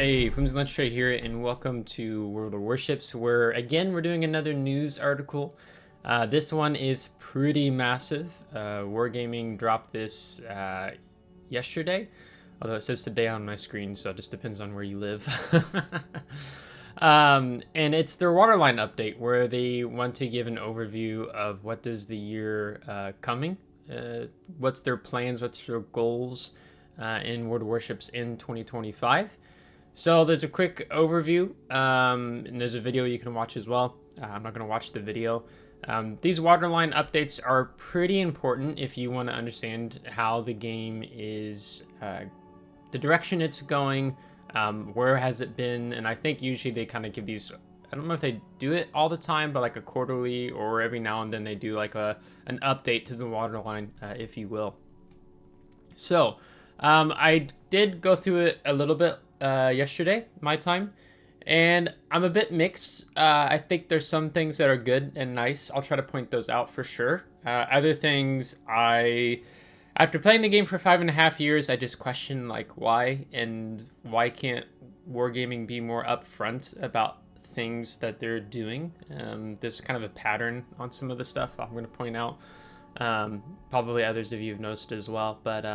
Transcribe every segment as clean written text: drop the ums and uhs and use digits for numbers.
Hey, FlimsyLunchTray here, and welcome to World of Warships, where again we're doing another news article. This one is pretty massive. Wargaming dropped this yesterday, although it says today on my screen, so it just depends on where you live. And it's their Waterline update, where they want to give an overview of what does the year coming, what's their plans, what's their goals in World of Warships in 2025. So there's a quick overview, and there's a video you can watch as well. I'm not going to watch the video. These Waterline updates are pretty important if you want to understand how the game is, the direction it's going, where has it been, and I think usually they kind of give these, I don't know if they do it all the time, but like a quarterly or every now and then they do like an update to the Waterline, if you will. So I did go through it a little bit yesterday, my time, and I'm a bit mixed. I think there's some things that are good and nice. I'll try to point those out for sure. Other things, after playing the game for 5.5 years, I just question like why can't Wargaming be more upfront about things that they're doing. There's kind of a pattern on some of the stuff I'm going to point out. Probably others of you have noticed it as well, but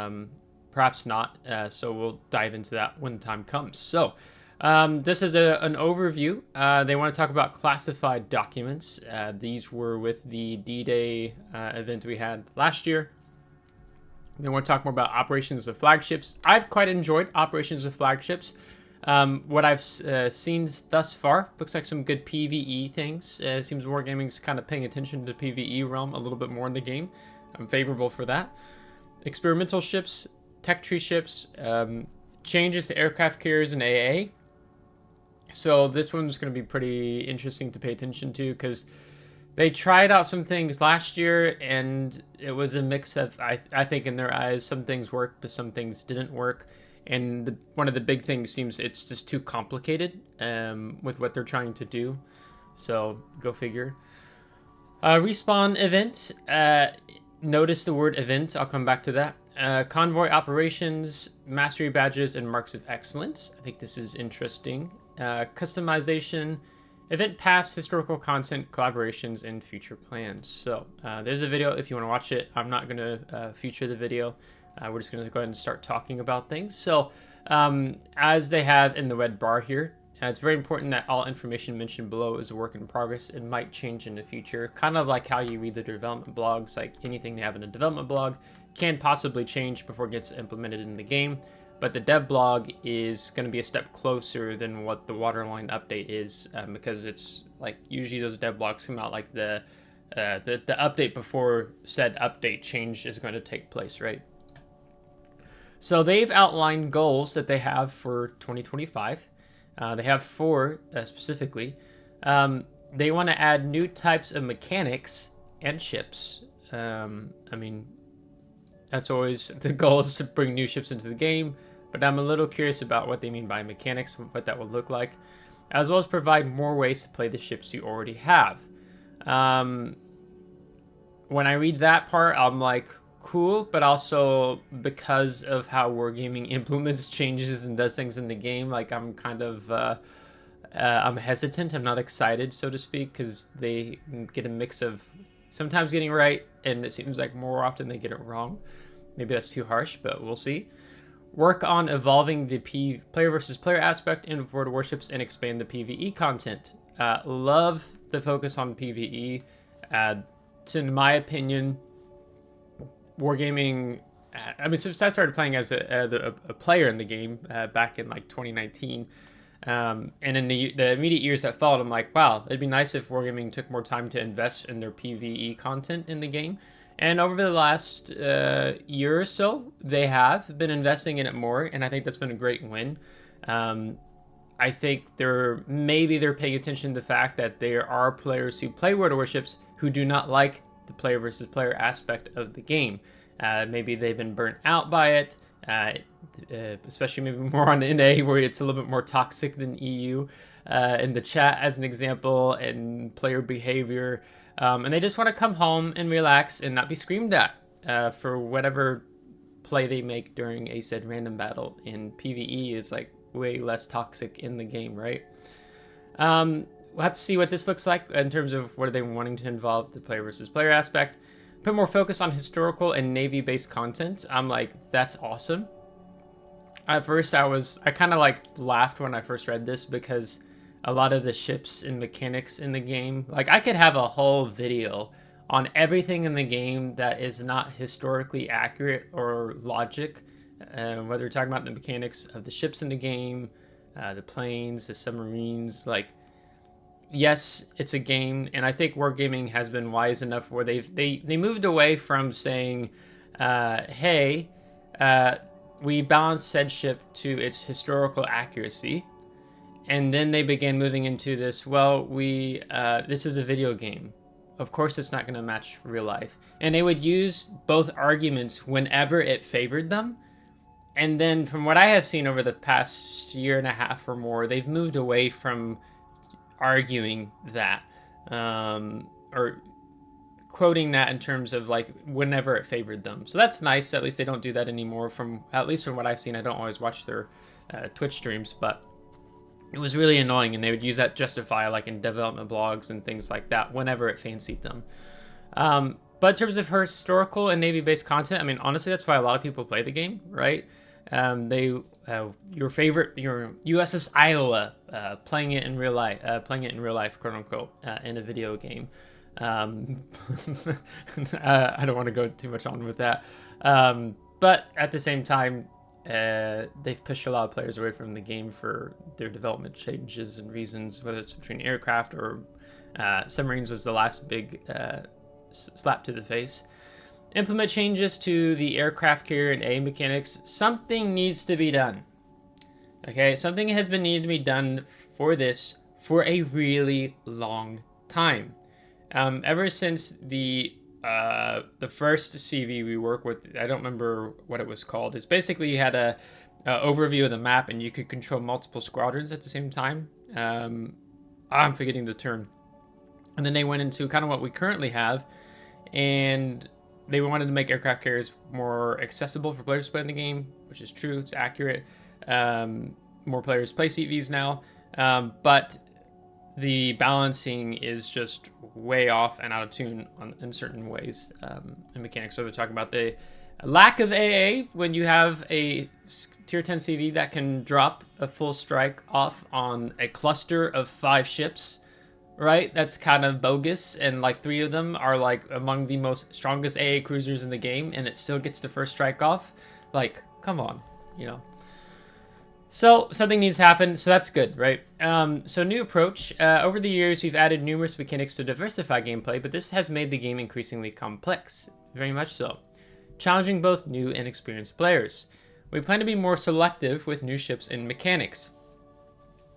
perhaps not, so we'll dive into that when the time comes. So this is an overview. They want to talk about classified documents. These were with the D-Day event we had last year. They want to talk more about operations of flagships. I've quite enjoyed operations of flagships. What I've seen thus far looks like some good PvE things. It seems Wargaming's kind of paying attention to the PvE realm a little bit more in the game. I'm favorable for that. Experimental ships, tech tree ships, changes to aircraft carriers and AA. So this one's going to be pretty interesting to pay attention to because they tried out some things last year and it was a mix of, I think in their eyes, some things worked, but some things didn't work. And one of the big things seems it's just too complicated with what they're trying to do. So go figure. Respawn event. Notice the word event. I'll come back to that. Convoy Operations, Mastery Badges, and Marks of Excellence. I think this is interesting. Customization, Event Pass, Historical Content, Collaborations, and Future Plans. So there's a video if you want to watch it. I'm not going to feature the video. We're just going to go ahead and start talking about things. So as they have in the red bar here, it's very important that all information mentioned below is a work in progress. It might change in the future, kind of like how you read the development blogs. Like anything they have in a development blog can possibly change before it gets implemented in the game. But the dev blog is going to be a step closer than what the Waterline update is, because it's like usually those dev blogs come out like the update before said update change is going to take place, right? So they've outlined goals that they have for 2025. They have 4 specifically. They want to add new types of mechanics and ships. I mean, that's always the goal, is to bring new ships into the game. But I'm a little curious about what they mean by mechanics, what that would look like, as well as provide more ways to play the ships you already have. When I read that part, I'm like, cool, but also because of how Wargaming implements changes and does things in the game, like I'm kind of I'm hesitant. I'm not excited, so to speak, because they get a mix of sometimes getting right, and it seems like more often they get it wrong. Maybe that's too harsh, but we'll see. Work on evolving the player versus player aspect in World of Warships and expand the PvE content. Love the focus on PvE. In my opinion, Wargaming, I mean, since I started playing as a player in the game back in like 2019, and in the immediate years that followed, I'm like, wow, it'd be nice if Wargaming took more time to invest in their PvE content in the game. And over the last year or so, they have been investing in it more, and I think that's been a great win. I think they're paying attention to the fact that there are players who play World of Warships who do not like the player versus player aspect of the game. Maybe they've been burnt out by it, especially maybe more on NA, where it's a little bit more toxic than EU, in the chat as an example, and player behavior. And they just want to come home and relax and not be screamed at for whatever play they make during a said random battle. In PvE, it's like way less toxic in the game, right? We'll have to see what this looks like in terms of what are they wanting to involve the player versus player aspect. Put more focus on historical and Navy-based content. I'm like, that's awesome. At first, I kind of like laughed when I first read this because a lot of the ships and mechanics in the game, like I could have a whole video on everything in the game that is not historically accurate or logic, whether you're talking about the mechanics of the ships in the game, the planes, the submarines, like, yes, it's a game, and I think Wargaming has been wise enough where they moved away from saying, hey, we balance said ship to its historical accuracy, and then they began moving into this, well, this is a video game. Of course it's not going to match real life. And they would use both arguments whenever it favored them. And then from what I have seen over the past year and a half or more, they've moved away from arguing that, or quoting that in terms of like whenever it favored them. So that's nice. At least they don't do that anymore. At least from what I've seen, I don't always watch their Twitch streams, but it was really annoying, and they would use that justify like in development blogs and things like that whenever it fancied them. But in terms of historical and Navy-based content, I mean, honestly, that's why a lot of people play the game, right? Your USS Iowa, playing it in real life, quote unquote, in a video game. I don't want to go too much on with that. But at the same time, they've pushed a lot of players away from the game for their development changes and reasons, whether it's between aircraft or submarines was the last big slap to the face. Implement changes to the aircraft carrier and A mechanics. Something needs to be done. Okay, something has been needed to be done for this for a really long time. Ever since the first CV we work with, I don't remember what it was called. It's basically you had a overview of the map and you could control multiple squadrons at the same time. I'm forgetting the term. And then they went into kind of what we currently have, and they wanted to make aircraft carriers more accessible for players to play in the game, which is true. It's accurate. More players play CVs now, but the balancing is just way off and out of tune in certain ways in mechanics. So they're talking about the lack of AA when you have a tier 10 CV that can drop a full strike off on a cluster of 5 ships, right? That's kind of bogus, and like 3 of them are like among the most strongest AA cruisers in the game, and it still gets the first strike off. Like, come on, you know. So something needs to happen, so that's good, right? So new approach. Over the years, we've added numerous mechanics to diversify gameplay, but this has made the game increasingly complex, very much so, challenging both new and experienced players. We plan to be more selective with new ships and mechanics,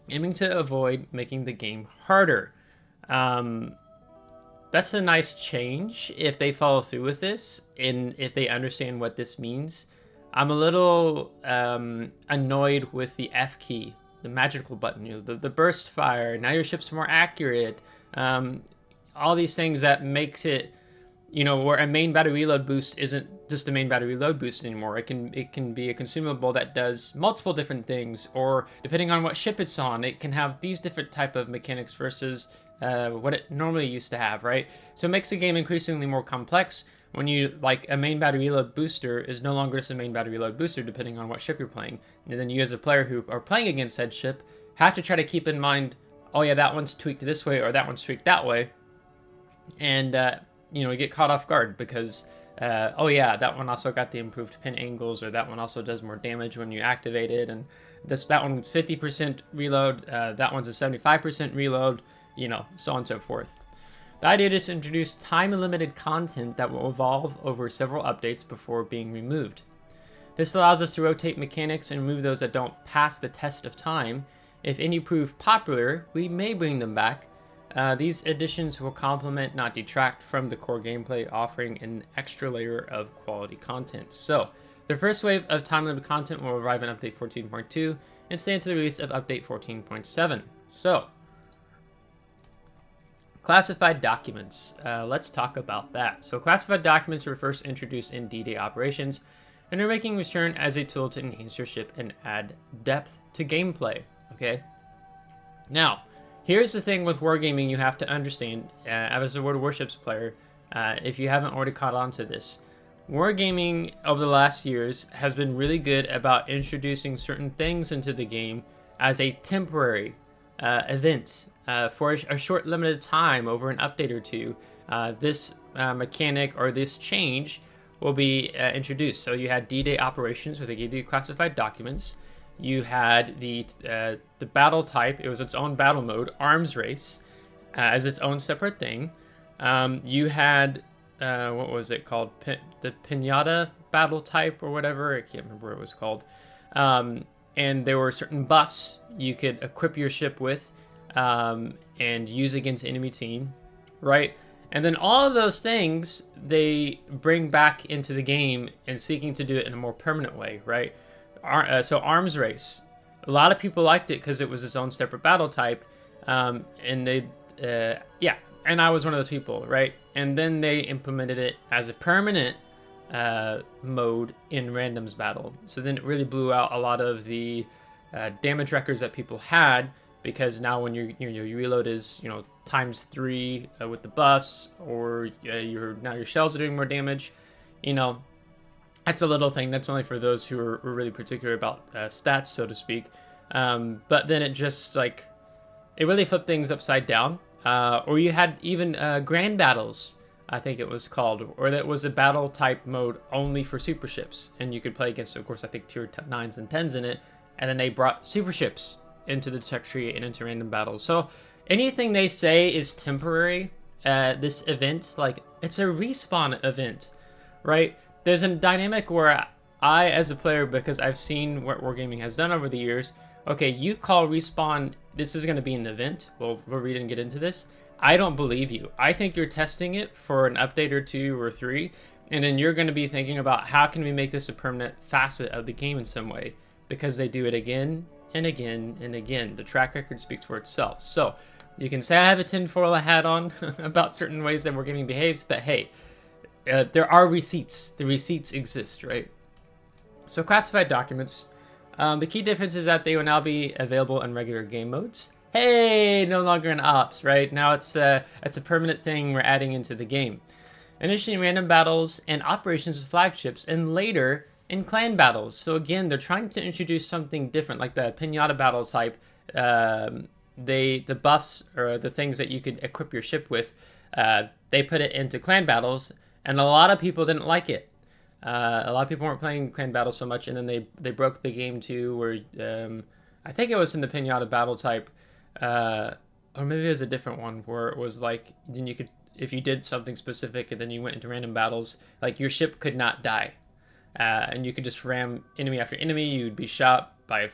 aiming to avoid making the game harder. That's a nice change if they follow through with this, and if they understand what this means. I'm a little annoyed with the F key, the magical button, you know, the burst fire. Now your ship's more accurate. All these things that makes it, you know, where a main battery reload boost isn't just a main battery reload boost anymore. It can be a consumable that does multiple different things, or depending on what ship it's on, it can have these different type of mechanics versus what it normally used to have, right? So it makes the game increasingly more complex. When you, like, a main battery reload booster is no longer just a main battery reload booster depending on what ship you're playing. And then you as a player who are playing against said ship have to try to keep in mind, oh yeah, that one's tweaked this way or that one's tweaked that way. And, you know, you get caught off guard because, oh yeah, that one also got the improved pin angles, or that one also does more damage when you activate it. And that one's 50% reload, that one's a 75% reload, you know, so on and so forth. The idea is to introduce time-limited content that will evolve over several updates before being removed. This allows us to rotate mechanics and remove those that don't pass the test of time. If any prove popular, we may bring them back. These additions will complement, not detract from the core gameplay, offering an extra layer of quality content. So, the first wave of time-limited content will arrive in Update 14.2 and stay until the release of Update 14.7. So, classified documents. Let's talk about that. So classified documents were first introduced in D-Day operations and are making return as a tool to enhance your ship and add depth to gameplay, okay? Now, here's the thing with wargaming you have to understand, as a World of Warships player, if you haven't already caught on to this. Wargaming over the last years has been really good about introducing certain things into the game as a temporary event for a short limited time over an update or two. This mechanic or this change will be introduced. So you had D-Day operations where they gave you classified documents. You had the battle type. It was its own battle mode, arms race, as its own separate thing. You had what was it called? The Pinata battle type or whatever. I can't remember what it was called. And there were certain buffs you could equip your ship with and use against the enemy team, right? And then all of those things they bring back into the game and seeking to do it in a more permanent way, right? So arms race, a lot of people liked it because it was its own separate battle type, and they, yeah, and I was one of those people, right? And then they implemented it as a permanent mode in randoms battle. So then it really blew out a lot of the damage records that people had, because now when your reload is ×3 with the buffs, or your shells are doing more damage, that's a little thing. That's only for those who are really particular about stats, so to speak. But then it just it really flipped things upside down. Or you had even Grand Battles, I think it was called, or that was a battle type mode only for super ships, and you could play against, of course, I think tier 9s and 10s in it, and then they brought super ships into the tech tree and into random battles. So anything they say is temporary, this event, it's a respawn event, right? There's a dynamic where I, as a player, because I've seen what Wargaming has done over the years, okay, you call respawn, this is going to be an event. We'll read and get into this. I don't believe you. I think you're testing it for an update or 2 or 3, and then you're going to be thinking about how can we make this a permanent facet of the game in some way, because they do it again and again and again. The track record speaks for itself. So you can say I have a tinfoil hat on about certain ways that Wargaming behaves, but hey, there are receipts. The receipts exist, right? So classified documents. The key difference is that they will now be available in regular game modes. Hey, no longer in ops, right? Now it's a permanent thing we're adding into the game. Initially in random battles and operations with flagships, and later in clan battles. So again, they're trying to introduce something different, like the Pinata battle type. The buffs, or the things that you could equip your ship with, they put it into clan battles, and a lot of people didn't like it. A lot of people weren't playing clan battles so much, and then they broke the game too, where I think it was in the Pinata battle type, or maybe it was a different one, where it was then you could, if you did something specific and then you went into random battles, your ship could not die, and you could just ram enemy after enemy. You'd be shot by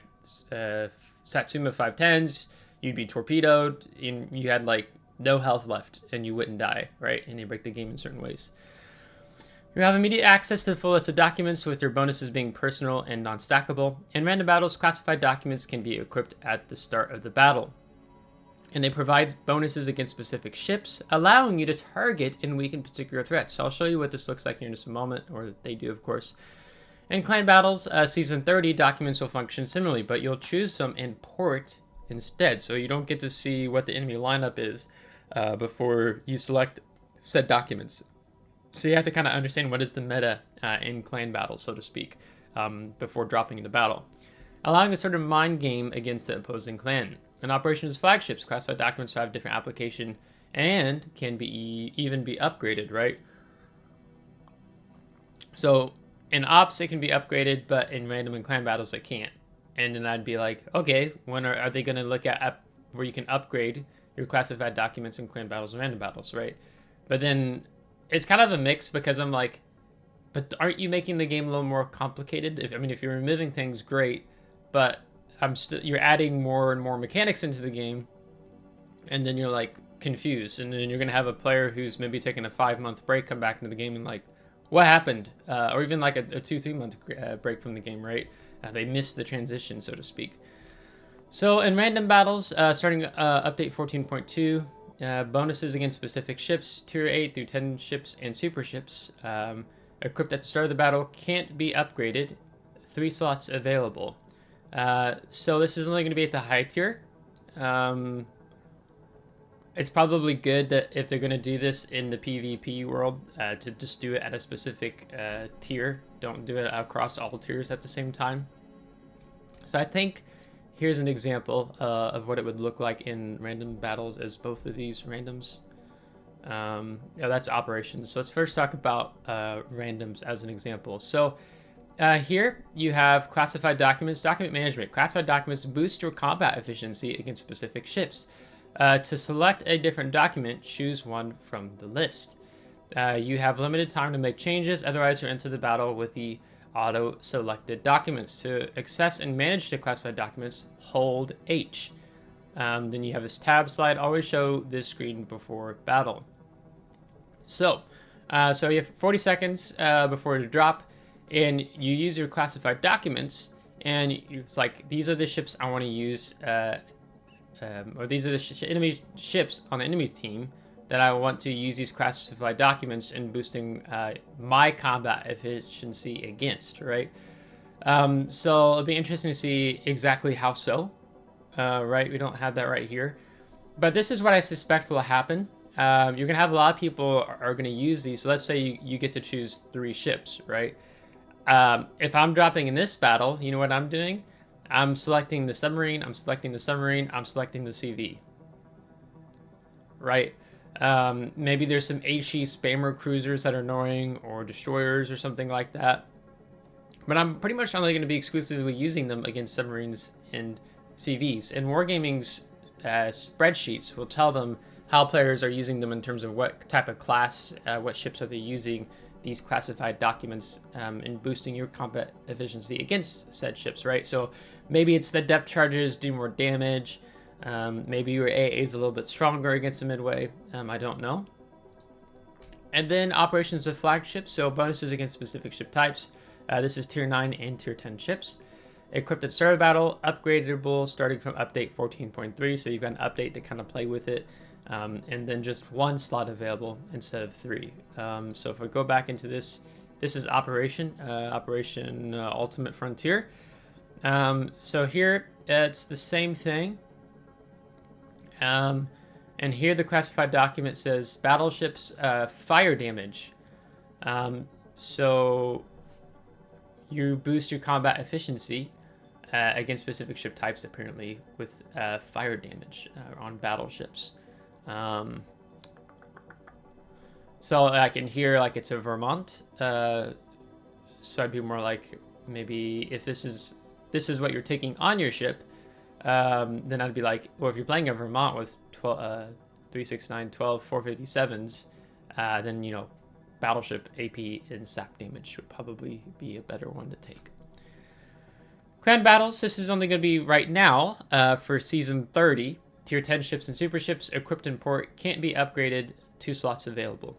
Satsuma 510s, you'd be torpedoed, and you had no health left, and you wouldn't die, right? And you break the game in certain ways. You have immediate access to the full list of documents, with their bonuses being personal and non-stackable. In random battles, classified documents can be equipped at the start of the battle, and they provide bonuses against specific ships, allowing you to target and weaken particular threats. So I'll show you what this looks like here in just a moment, or they do, of course. In clan battles, Season 30, documents will function similarly, but you'll choose some in port instead, so you don't get to see what the enemy lineup is before you select said documents. So you have to kind of understand what is the meta in clan battles, so to speak, before dropping into battle. Allowing a sort of mind game against the opposing clan. In operations flagships, classified documents have different application and can be even be upgraded, right? So in ops, it can be upgraded, but in random and clan battles, it can't. And then I'd be like, okay, when are they going to look at where you can upgrade your classified documents in clan battles and random battles, right? But then it's kind of a mix, because I'm like, but aren't you making the game a little more complicated? If you're removing things, great, but you're adding more and more mechanics into the game, and then you're confused, and then you're gonna have a player who's maybe taking a 5-month break come back into the game and what happened? Or even a 2-3 month break from the game, right? They missed the transition, so to speak. So in random battles, starting update 14.2. Bonuses against specific ships, tier 8 through 10 ships and super ships, equipped at the start of the battle, can't be upgraded. 3 slots available. So this is only going to be at the high tier. It's probably good that if they're going to do this in the PvP world, to just do it at a specific tier. Don't do it across all tiers at the same time. So I think here's an example of what it would look like in random battles as both of these randoms. Yeah, that's operations. So let's first talk about randoms as an example. So here you have classified documents, document management. Classified documents boost your combat efficiency against specific ships. To select a different document, choose one from the list. You have limited time to make changes, otherwise you'll enter the battle with the auto-selected documents. To access and manage the classified documents, hold H. Then you have this tab slide, always show this screen before battle. So you have 40 seconds before to drop, and you use your classified documents, and it's like, these are the ships I want to use, or these are the enemy ships on the enemy team that I want to use these classified documents in boosting my combat efficiency against, right? So it'll be interesting to see exactly how so, right? We don't have that right here. But this is what I suspect will happen. You're going to have a lot of people are going to use these. So let's say you get to choose 3 ships, right? If I'm dropping in this battle, you know what I'm doing? I'm selecting the submarine, I'm selecting the submarine, I'm selecting the CV. Right? Maybe there's some HE spammer cruisers that are annoying, or destroyers or something like that. But I'm pretty much only going to be exclusively using them against submarines and CVs. And Wargaming's spreadsheets will tell them how players are using them in terms of what type of class, what ships are they using these classified documents in boosting your combat efficiency against said ships, right? So maybe it's the depth charges do more damage. Maybe your AA is a little bit stronger against the midway. I don't know. And then operations with flagships, so bonuses against specific ship types. This is tier 9 and tier 10 ships. Equipped at start of battle, upgradable starting from update 14.3, so you've got an update to kind of play with it. And then just 1 slot available instead of 3. So if I go back into this, this is Operation Ultimate Frontier. So here it's the same thing. And here the classified document says battleships fire damage. So you boost your combat efficiency against specific ship types, apparently, with fire damage on battleships. So I can hear like it's a Vermont. So I'd be more like, maybe if this is what you're taking on your ship, then I'd be like, well, if you're playing a Vermont with 369, 12, 457s, then, you know, battleship AP and SAP damage would probably be a better one to take. Clan battles, this is only going to be right now for season 30. Tier 10 ships and super ships equipped in port can't be upgraded, 2 slots available.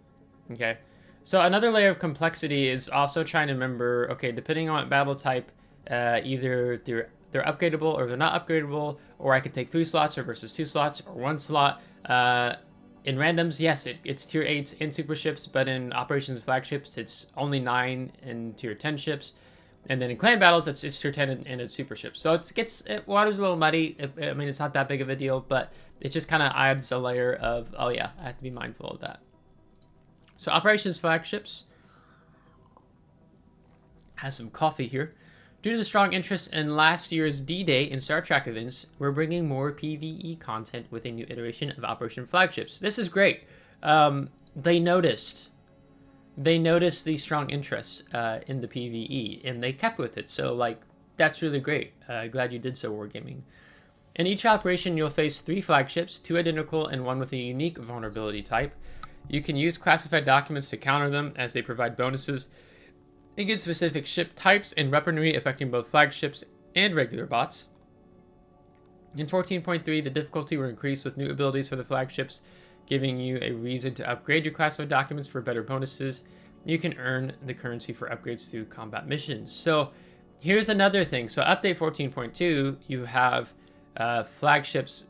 Okay, so another layer of complexity is also trying to remember, okay, depending on battle type, either they're upgradable or they're not upgradable, or I could take 3 slots or versus 2 slots or 1 slot. In randoms, yes, it's tier 8s and super ships, but in operations and flagships, it's only 9 in tier 10 ships. And then in clan battles, it's tier 10 and it's super ships. So it water's a little muddy. I mean, it's not that big of a deal, but it just kind of adds a layer of, oh yeah, I have to be mindful of that. So operations flagships. Has some coffee here. Due to the strong interest in last year's D-Day and Star Trek events, we're bringing more PvE content with a new iteration of Operation Flagships. This is great. They noticed the strong interest in the PvE, and they kept with it. So, like, that's really great. Glad you did so, Wargaming. In each operation, you'll face 3 flagships, 2 identical and 1 with a unique vulnerability type. You can use classified documents to counter them, as they provide bonuses against specific ship types and weaponry affecting both flagships and regular bots. In 14.3, the difficulty will increase with new abilities for the flagships, giving you a reason to upgrade your classified documents for better bonuses. You can earn the currency for upgrades through combat missions. So here's another thing. So update 14.2, you have flagships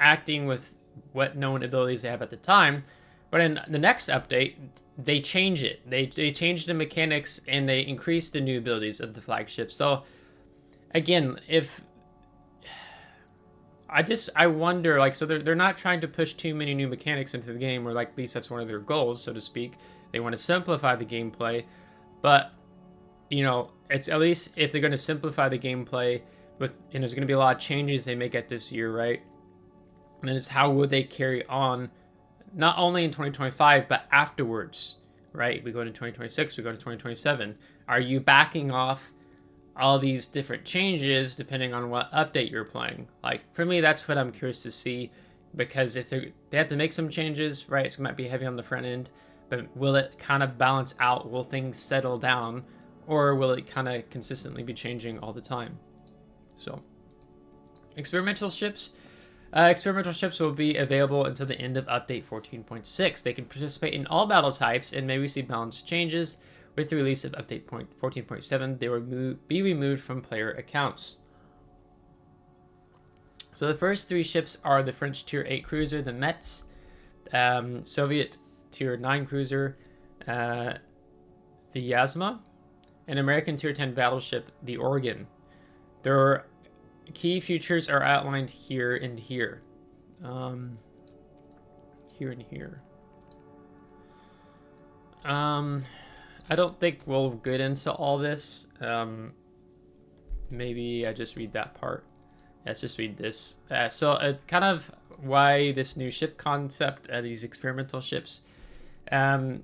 acting with what known abilities they have at the time. But in the next update, they change it. They change the mechanics and they increase the new abilities of the flagship. So again, if I wonder, like, so they're not trying to push too many new mechanics into the game, or like at least that's one of their goals, so to speak. They want to simplify the gameplay, but you know, it's at least if they're going to simplify the gameplay with, and there's going to be a lot of changes they make at this year, right? And then it's how will they carry on, not only in 2025 but afterwards, right? We go into 2026, we go to 2027. Are you backing off all these different changes depending on what update you're playing? Like, for me, that's what I'm curious to see, because if they have to make some changes, right, it might be heavy on the front end, but will it kind of balance out? Will things settle down, or will it kind of consistently be changing all the time? So experimental ships will be available until the end of update 14.6. They can participate in all battle types and may receive balance changes. With the release of update 14.7, they will be removed from player accounts. So the first 3 ships are the French Tier 8 cruiser, the Metz, Soviet Tier 9 cruiser, the Yasma, and American Tier 10 battleship, the Oregon. Their key features are outlined here and here. Here and here. I don't think we'll get into all this. Maybe I just read that part. Let's just read this. So kind of why this new ship concept, these experimental ships. They've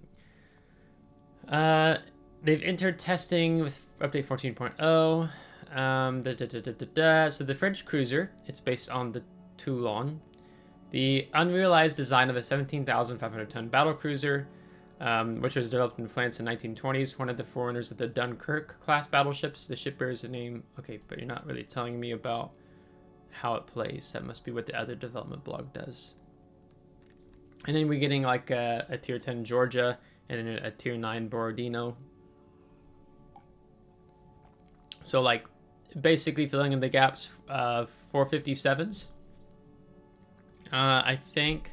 entered testing with update 14.0. So the French cruiser, it's based on the Toulon. The unrealized design of a 17,500 ton battle cruiser, which was developed in France in the 1920s, one of the forerunners of the Dunkirk class battleships. The ship bears the name. Okay, but you're not really telling me about how it plays. That must be what the other development blog does. And then we're getting like a tier 10 Georgia and then a tier 9 Borodino. So like basically filling in the gaps, 457s. I think.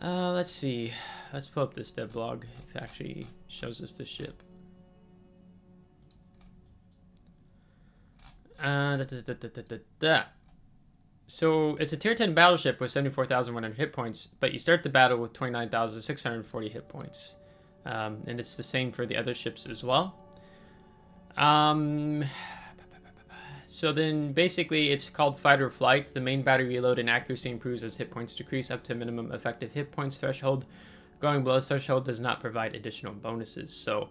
Let's see. Let's pull up this dev blog if it actually shows us the ship. So it's a tier 10 battleship with 74,100 hit points, but you start the battle with 29,640 hit points. And it's the same for the other ships as well. So then basically it's called fight or flight. The main battery reload and accuracy improves as hit points decrease up to minimum effective hit points threshold. Going below threshold does not provide additional bonuses. So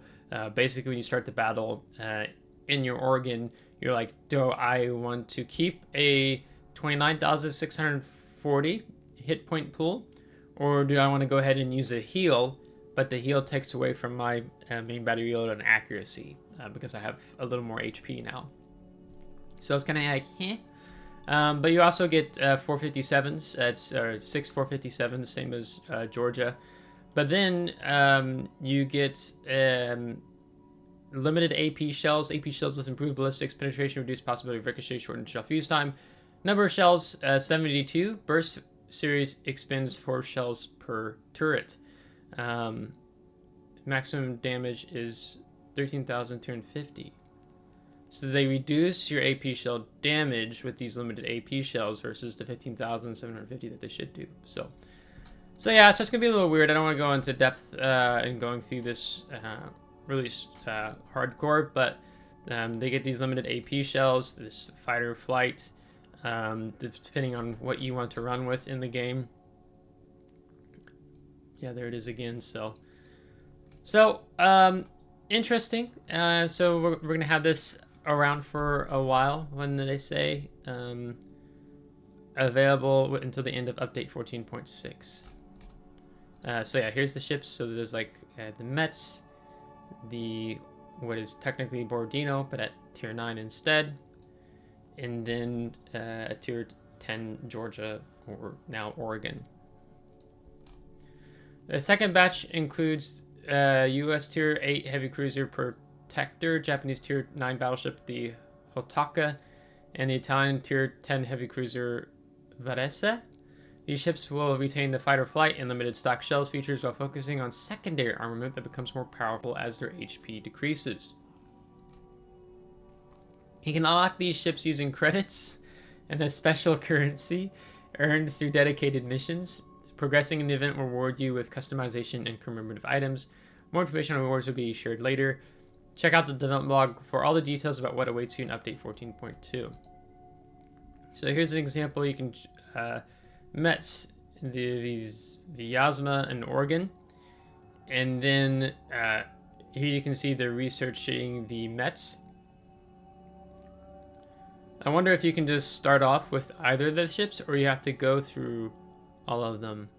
basically when you start the battle in your Oregon, you're like, do I want to keep a 29,640 hit point pool, or do I want to go ahead and use a heal, but the heal takes away from my main battery reload and accuracy because I have a little more HP now. So it's kind of like, but you also get 457s. It's 6 457s, same as Georgia. But then you get limited AP shells. AP shells with improved ballistics, penetration, reduced possibility of ricochet, shortened shell fuse time. Number of shells, 72. Burst series expends 4 shells per turret. Maximum damage is 13,250. So they reduce your AP shell damage with these limited AP shells versus the 15,750 that they should do. So yeah, so it's gonna be a little weird. I don't want to go into depth in going through this really hardcore, but they get these limited AP shells, this fighter flight, depending on what you want to run with in the game. Yeah, there it is again. So interesting. So we're gonna have this around for a while. When they say available until the end of update 14.6. So yeah, here's the ships. So there's like the Metz, the what is technically Borodino, but at tier 9 instead, and then a tier 10 Georgia, or now Oregon. The second batch includes U.S. tier 8 heavy cruiser Protector, Japanese tier 9 battleship the Hotaka, and the Italian tier 10 heavy cruiser Varese. These ships will retain the fight or flight and limited stock shells features while focusing on secondary armament that becomes more powerful as their HP decreases. You can unlock these ships using credits and a special currency earned through dedicated missions. Progressing in the event will reward you with customization and commemorative items. More information on rewards will be shared later. Check out the development blog for all the details about what awaits you in Update 14.2. So here's an example. You can Mets, these Vyazma and Oregon, and then here you can see they're researching the Mets. I wonder if you can just start off with either of the ships, or you have to go through all of them.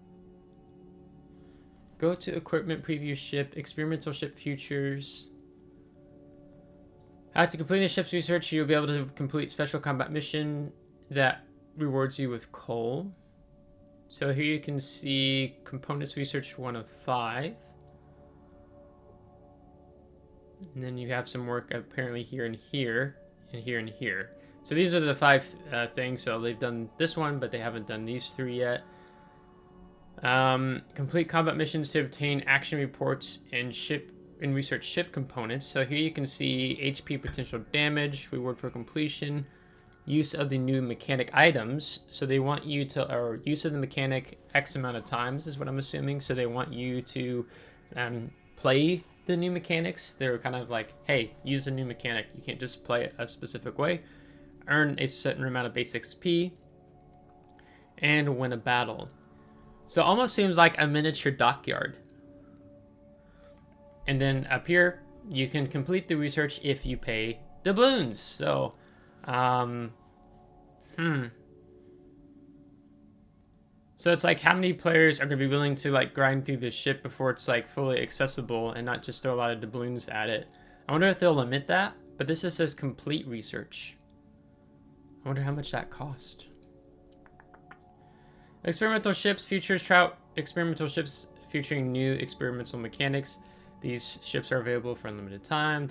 Go to equipment preview ship, experimental ship futures. After completing the ship's research, you'll be able to complete special combat mission that rewards you with coal. So here you can see components research 1 of 5. And then you have some work apparently here and here, and here and here. So these are the 5 things. So they've done this one, but they haven't done these 3 yet. Complete combat missions to obtain action reports and research ship components. So here you can see HP potential damage, reward for completion, use of the new mechanic items. So they want you to, or use of the mechanic X amount of times is what I'm assuming. So they want you to play the new mechanics. They're kind of like, hey, use the new mechanic. You can't just play it a specific way. Earn a certain amount of base XP and win a battle. So almost seems like a miniature dockyard. And then up here, you can complete the research if you pay doubloons. So, So it's like how many players are going to be willing to like grind through this ship before it's like fully accessible and not just throw a lot of doubloons at it. I wonder if they'll limit that, but this just says complete research. I wonder how much that cost. Experimental ships features trout. Experimental ships featuring new experimental mechanics. These ships are available for a limited time.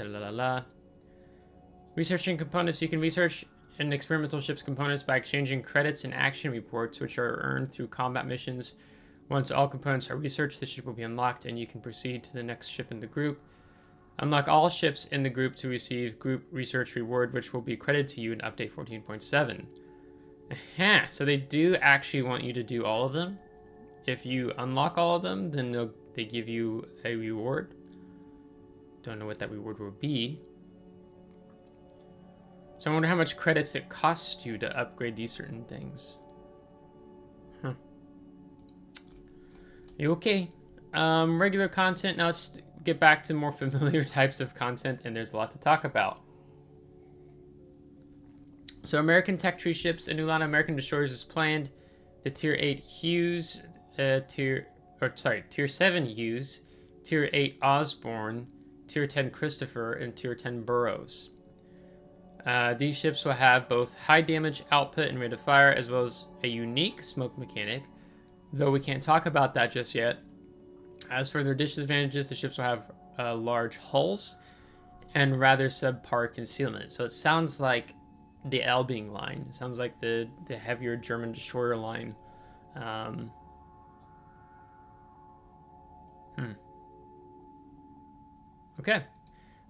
Researching components. You can research an experimental ship's components by exchanging credits and action reports, which are earned through combat missions. Once all components are researched, the ship will be unlocked, and you can proceed to the next ship in the group. Unlock all ships in the group to receive group research reward, which will be credited to you in Update 14.7. So they do actually want you to do all of them. If you unlock all of them, then they give you a reward. Don't know what that reward will be. So I wonder how much credits it costs you to upgrade these certain things. Okay. Regular content. Now let's get back to more familiar types of content, and there's a lot to talk about. So American Tech Tree ships, a new line of American destroyers is planned. The Tier 8 Hughes, Tier 7 Hughes, Tier 8 Osborne, Tier 10 Christopher, and Tier 10 Burroughs. These ships will have both high damage output and rate of fire, as well as a unique smoke mechanic, though we can't talk about that just yet. As for their disadvantages, the ships will have large hulls and rather subpar concealment. So it sounds like the Elbing line. It sounds like the heavier German destroyer line. Okay.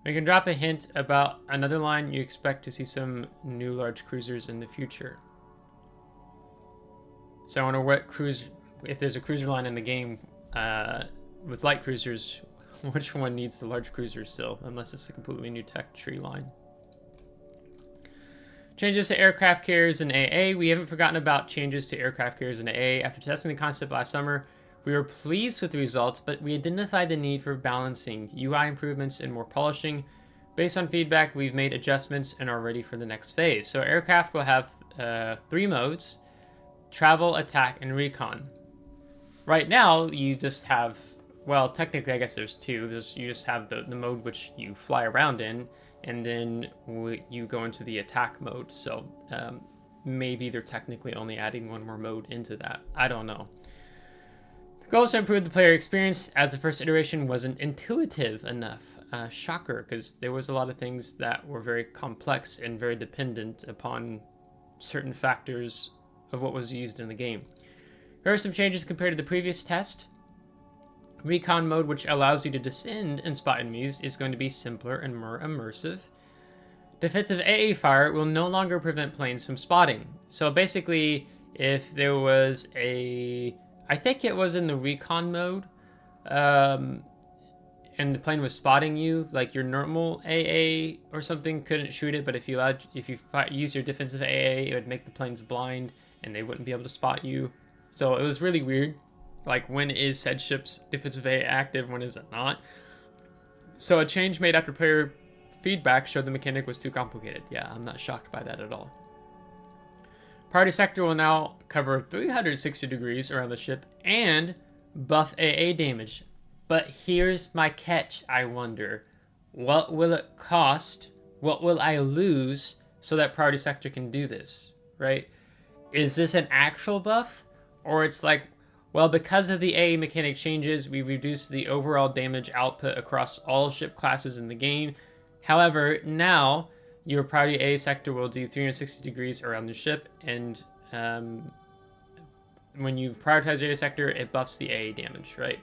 We can drop a hint about another line. You expect to see some new large cruisers in the future. So I wonder if there's a cruiser line in the game with light cruisers, which one needs the large cruiser still, unless it's a completely new tech tree line. Changes to aircraft carriers in AA. We haven't forgotten about changes to aircraft carriers in AA. After testing the concept last summer, we were pleased with the results, but we identified the need for balancing, UI improvements, and more polishing. Based on feedback, we've made adjustments and are ready for the next phase. So aircraft will have 3 modes: travel, attack, and recon. Right now, you just have, well, technically I guess there's 2. You just have the mode which you fly around in, and then you go into the attack mode. So maybe they're technically only adding 1 more mode into that. I don't know. The goal is to improve the player experience, as the first iteration wasn't intuitive enough. Shocker, because there was a lot of things that were very complex and very dependent upon certain factors of what was used in the game. Here are some changes compared to the previous test. Recon mode, which allows you to descend and spot enemies, is going to be simpler and more immersive. Defensive AA fire will no longer prevent planes from spotting. So basically, if there was a... I think it was in the recon mode, and the plane was spotting you, like your normal AA or something couldn't shoot it, but if you use your defensive AA, it would make the planes blind, and they wouldn't be able to spot you. So it was really weird. Like, when is said ship's defensive AA active, when is it not? So a change made after player feedback showed the mechanic was too complicated. Yeah, I'm not shocked by that at all. Priority sector will now cover 360 degrees around the ship and buff AA damage. But here's my catch, I wonder. What will it cost? What will I lose so that priority sector can do this, right? Is this an actual buff? Or it's like, well, because of the AA mechanic changes, we reduced the overall damage output across all ship classes in the game. However, now your priority AA sector will do 360 degrees around the ship, and when you prioritize your AA sector, it buffs the AA damage, right?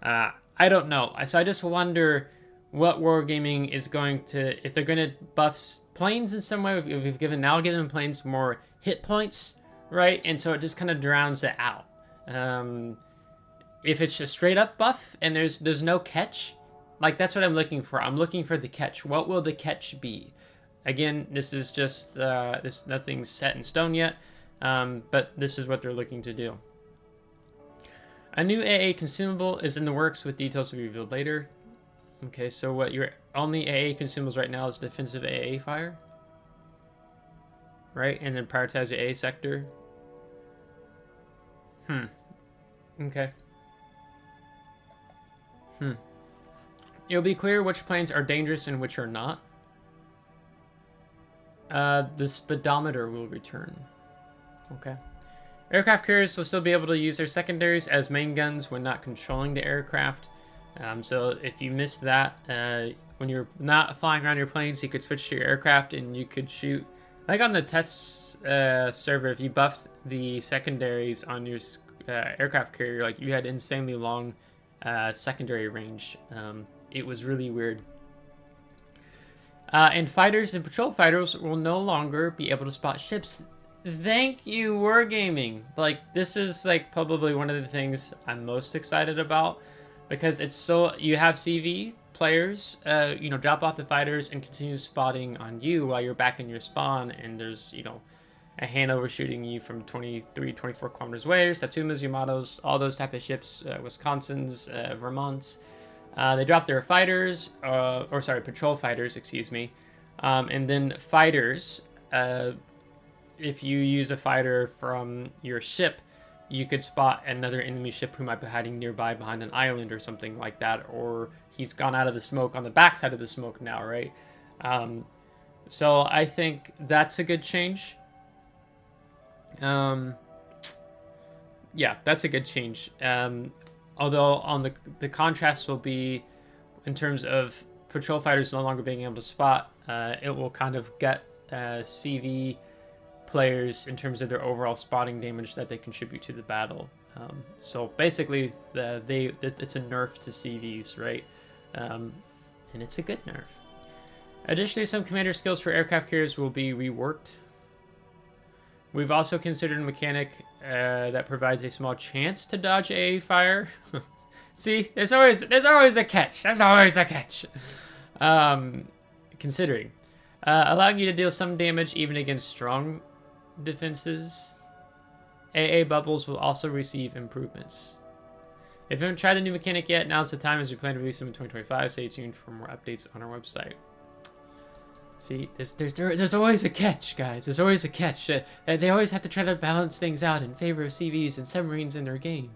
I don't know. So I just wonder what Wargaming is going to, if they're going to buff planes in some way. We've now given planes more hit points, right? And so it just kind of drowns it out. If it's just straight up buff and there's no catch, like, that's what I'm looking for. I'm looking for the catch. What will the catch be? Again, this is just nothing's set in stone yet, but this is what they're looking to do. A new AA consumable is in the works with details to be revealed later. Okay, so what your only AA consumables right now is defensive AA fire, right? And then prioritize your AA sector. Okay. It'll be clear which planes are dangerous and which are not. The speedometer will return. Okay. Aircraft carriers will still be able to use their secondaries as main guns when not controlling the aircraft. So if you missed that, when you're not flying around your planes, you could switch to your aircraft and you could shoot. Like on the test server, if you buffed the secondaries on your aircraft carrier, like, you had insanely long secondary range. It was really weird. And fighters and patrol fighters will no longer be able to spot ships. Thank you, Wargaming. Like, this is like probably one of the things I'm most excited about, because it's so, you have CV players, drop off the fighters and continue spotting on you while you're back in your spawn, and there's, a Hanover shooting you from 23, 24 kilometers away, Satsumas, Yamatos, all those type of ships, Wisconsins, Vermonts. They drop their fighters, patrol fighters, excuse me. And then fighters, if you use a fighter from your ship, you could spot another enemy ship who might be hiding nearby behind an island or something like that, or he's gone out of the smoke on the backside of the smoke now, right? So I think that's a good change. Yeah, that's a good change. Although on the contrast will be, in terms of patrol fighters no longer being able to spot, it will kind of get CV players in terms of their overall spotting damage that they contribute to the battle. So basically, it's a nerf to CVs, right? And it's a good nerf. Additionally, some commander skills for aircraft carriers will be reworked. We've also considered a mechanic that provides a small chance to dodge AA fire. See, there's always a catch. There's always a catch. Considering allowing you to deal some damage even against strong defenses. AA bubbles will also receive improvements. If you haven't tried the new mechanic yet, now's the time, as we plan to release them in 2025. Stay tuned for more updates on our website. See, there's always a catch, guys. There's always a catch. They always have to try to balance things out in favor of CVs and submarines in their game.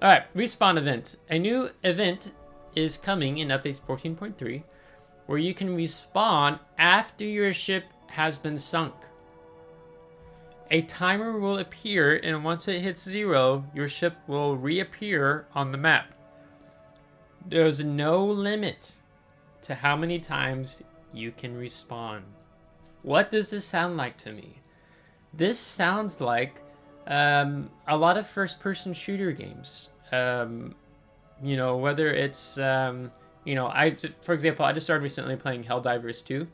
Alright, respawn event. A new event is coming in update 14.3, where you can respawn after your ship has been sunk. A timer will appear, and once it hits 0, your ship will reappear on the map. There's no limit to how many times you can respawn. What does this sound like to me? This sounds like A lot of first-person shooter games. You know, whether it's you know, for example, I just started recently playing Helldivers 2,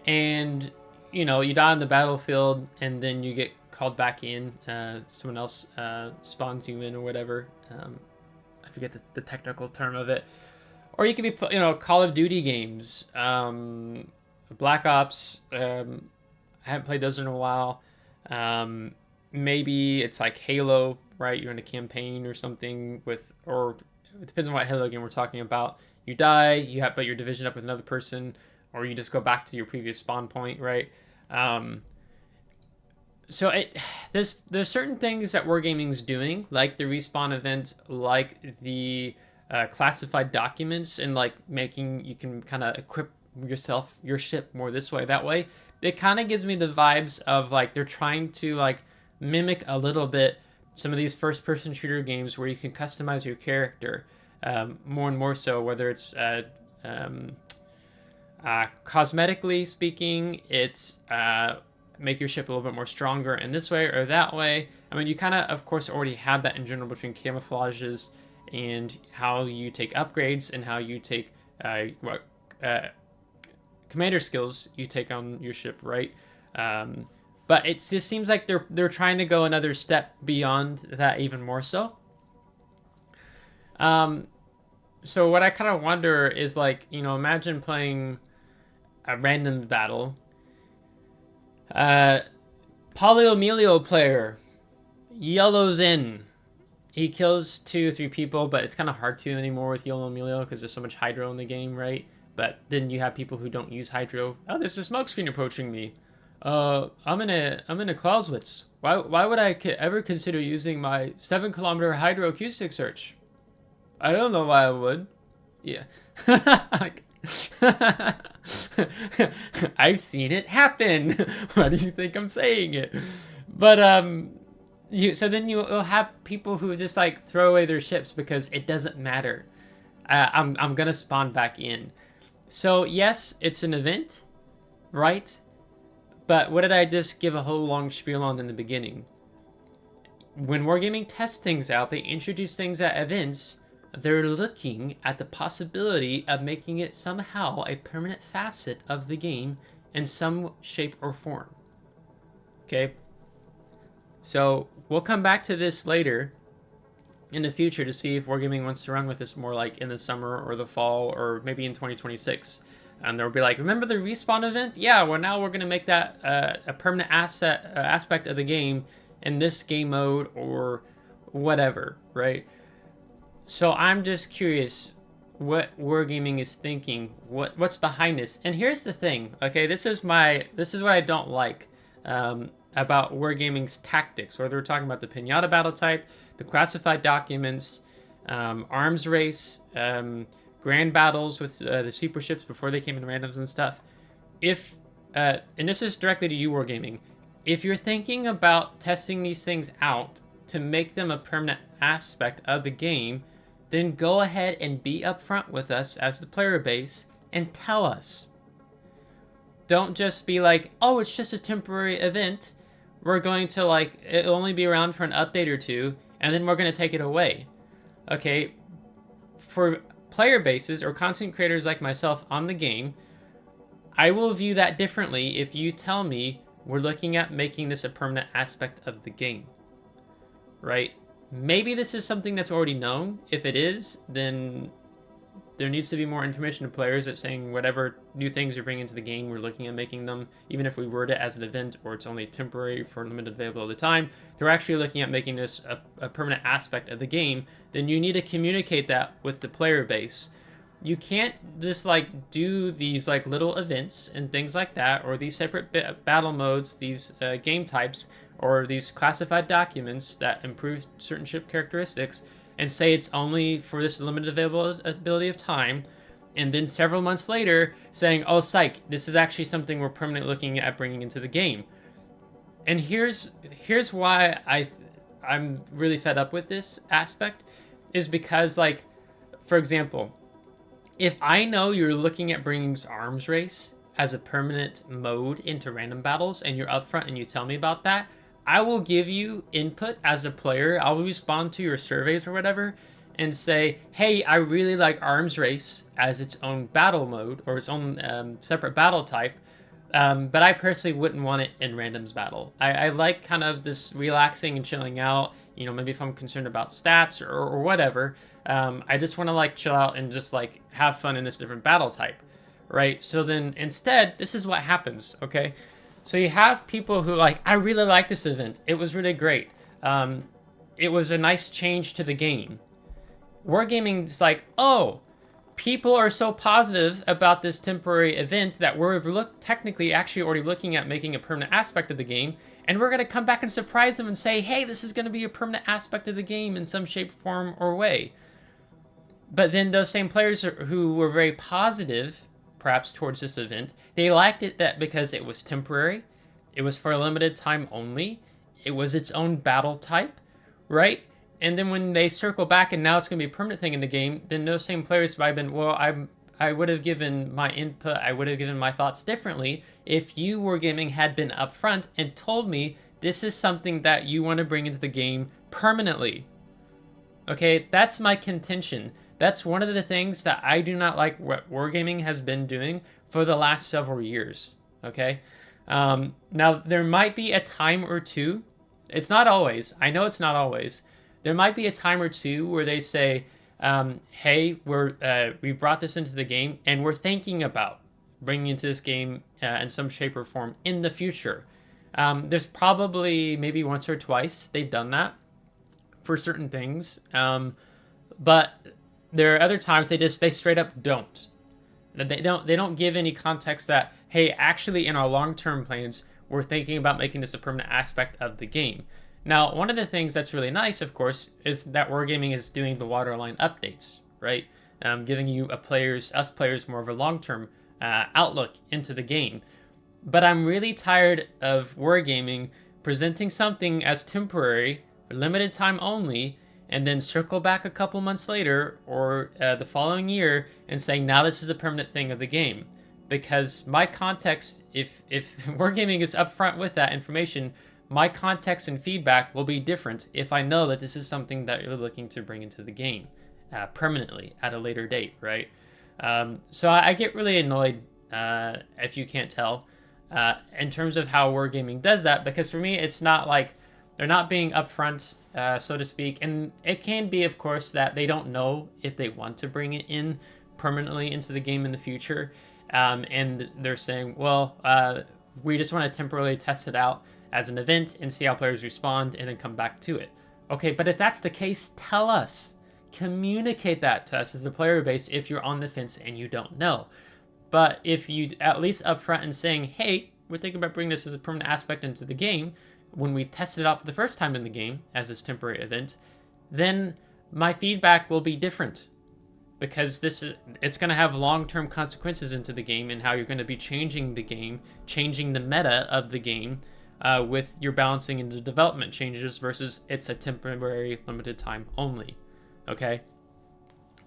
and you know, you die on the battlefield, and then you get called back in. Someone else spawns you in or whatever. I forget the technical term of it. Or you could be, you know, Call of Duty games, Black Ops. I haven't played those in a while. Maybe it's like Halo, right? You're in a campaign or something with, or it depends on what Halo game we're talking about. You die, you have, but you're division up with another person, or you just go back to your previous spawn point, right? So there's certain things that Wargaming's doing, like the respawn event, like the classified documents, and like making you can kind of equip your ship more this way, that way. It kind of gives me the vibes of like they're trying to like mimic a little bit some of these first-person shooter games where you can customize your character more and more so, whether it's cosmetically speaking, it's make your ship a little bit more stronger in this way or that way. I mean, you kind of course, already have that in general between camouflages and how you take upgrades and how you take commander skills you take on your ship, right? But it just seems like they're trying to go another step beyond that even more so. So what I kind of wonder is like, you know, imagine playing a random battle. Polyomelio player, yellow's in. He kills 2 or 3 people, but it's kind of hard to anymore with Yellow Emilio because there's so much hydro in the game, right? But then you have people who don't use hydro. Oh, there's a smoke screen approaching me. I'm in a Clausewitz. Why would I ever consider using my 7-kilometer hydroacoustic search? I don't know why I would. Yeah. I've seen it happen. Why do you think I'm saying it? But so then you'll have people who just like throw away their ships because it doesn't matter. I'm gonna spawn back in. So yes, it's an event, right? But what did I just give a whole long spiel on in the beginning? When Wargaming tests things out, they introduce things at events. They're looking at the possibility of making it somehow a permanent facet of the game in some shape or form. Okay? So we'll come back to this later in the future to see if Wargaming wants to run with this more like in the summer or the fall or maybe in 2026. And they'll be like, remember the respawn event? Yeah, well now we're going to make that a permanent aspect of the game in this game mode or whatever, right? So I'm just curious what Wargaming is thinking, what's behind this. And here's the thing, okay? This is what I don't like about Wargaming's tactics, whether we're talking about the Pinata battle type, the classified documents, arms race, grand battles with the super ships before they came in randoms and stuff. And this is directly to you, Wargaming, if you're thinking about testing these things out to make them a permanent aspect of the game, then go ahead and be upfront with us as the player base and tell us. Don't just be like, oh, it's just a temporary event. We're going to like, it'll only be around for an update or two, and then we're going to take it away. Okay, for player bases or content creators like myself on the game, I will view that differently if you tell me we're looking at making this a permanent aspect of the game, right? Maybe this is something that's already known. If it is, then there needs to be more information to players that's saying whatever new things you're bringing to the game, we're looking at making them, even if we word it as an event or it's only temporary for limited available at the time, they're actually looking at making this a permanent aspect of the game. Then you need to communicate that with the player base. You can't just like do these like little events and things like that, or these separate battle modes, these game types, or these classified documents that improve certain ship characteristics, and say it's only for this limited availability of time, and then several months later saying, oh, psych, this is actually something we're permanently looking at bringing into the game. And here's why I'm really fed up with this aspect, is because, like, for example, if I know you're looking at bringing arms race as a permanent mode into random battles, and you're upfront and you tell me about that, I will give you input as a player. I'll respond to your surveys or whatever and say, hey, I really like Arms Race as its own battle mode or its own separate battle type. But I personally wouldn't want it in randoms battle. I like kind of this relaxing and chilling out. You know, maybe if I'm concerned about stats or whatever, I just want to like chill out and just like have fun in this different battle type, right? So then instead, this is what happens, okay? So you have people who like, I really like this event. It was really great. It was a nice change to the game. Wargaming's like, oh, people are so positive about this temporary event that we're technically actually already looking at making a permanent aspect of the game, and we're going to come back and surprise them and say, hey, this is going to be a permanent aspect of the game in some shape, form, or way. But then those same players who were very positive, perhaps towards this event, they liked it that because it was temporary, it was for a limited time only, it was its own battle type, right? And then when they circle back and now it's going to be a permanent thing in the game, then those same players might have been, well, I would have given my input, I would have given my thoughts differently if you, Wargaming, had been upfront and told me this is something that you want to bring into the game permanently. Okay, that's my contention. That's one of the things that I do not like what Wargaming has been doing for the last several years. Okay, now there might be a time or two. It's not always. I know it's not always. There might be a time or two where they say, hey, we brought this into the game and we're thinking about bringing into this game in some shape or form in the future. There's probably maybe once or twice they've done that for certain things. But there are other times they straight up don't. They don't give any context that, hey, actually in our long-term plans, we're thinking about making this a permanent aspect of the game. Now, one of the things that's really nice, of course, is that Wargaming is doing the Waterline updates, right? Giving you us players more of a long-term outlook into the game. But I'm really tired of Wargaming presenting something as temporary, for limited time only, and then circle back a couple months later or the following year and saying, now this is a permanent thing of the game. Because my context, if Wargaming is upfront with that information, my context and feedback will be different if I know that this is something that you're looking to bring into the game permanently at a later date, right? So I get really annoyed, if you can't tell, in terms of how Wargaming does that, because for me, it's not like they're not being upfront, so to speak. And it can be, of course, that they don't know if they want to bring it in permanently into the game in the future. And they're saying, well, we just want to temporarily test it out as an event and see how players respond and then come back to it. Okay, but if that's the case, tell us. Communicate that to us as a player base if you're on the fence and you don't know. But if you at least upfront and saying, hey, we're thinking about bringing this as a permanent aspect into the game, when we test it out for the first time in the game as this temporary event, then my feedback will be different. Because it's going to have long-term consequences into the game and how you're going to be changing the game, changing the meta of the game, with your balancing into development changes versus it's a temporary limited time only. Okay,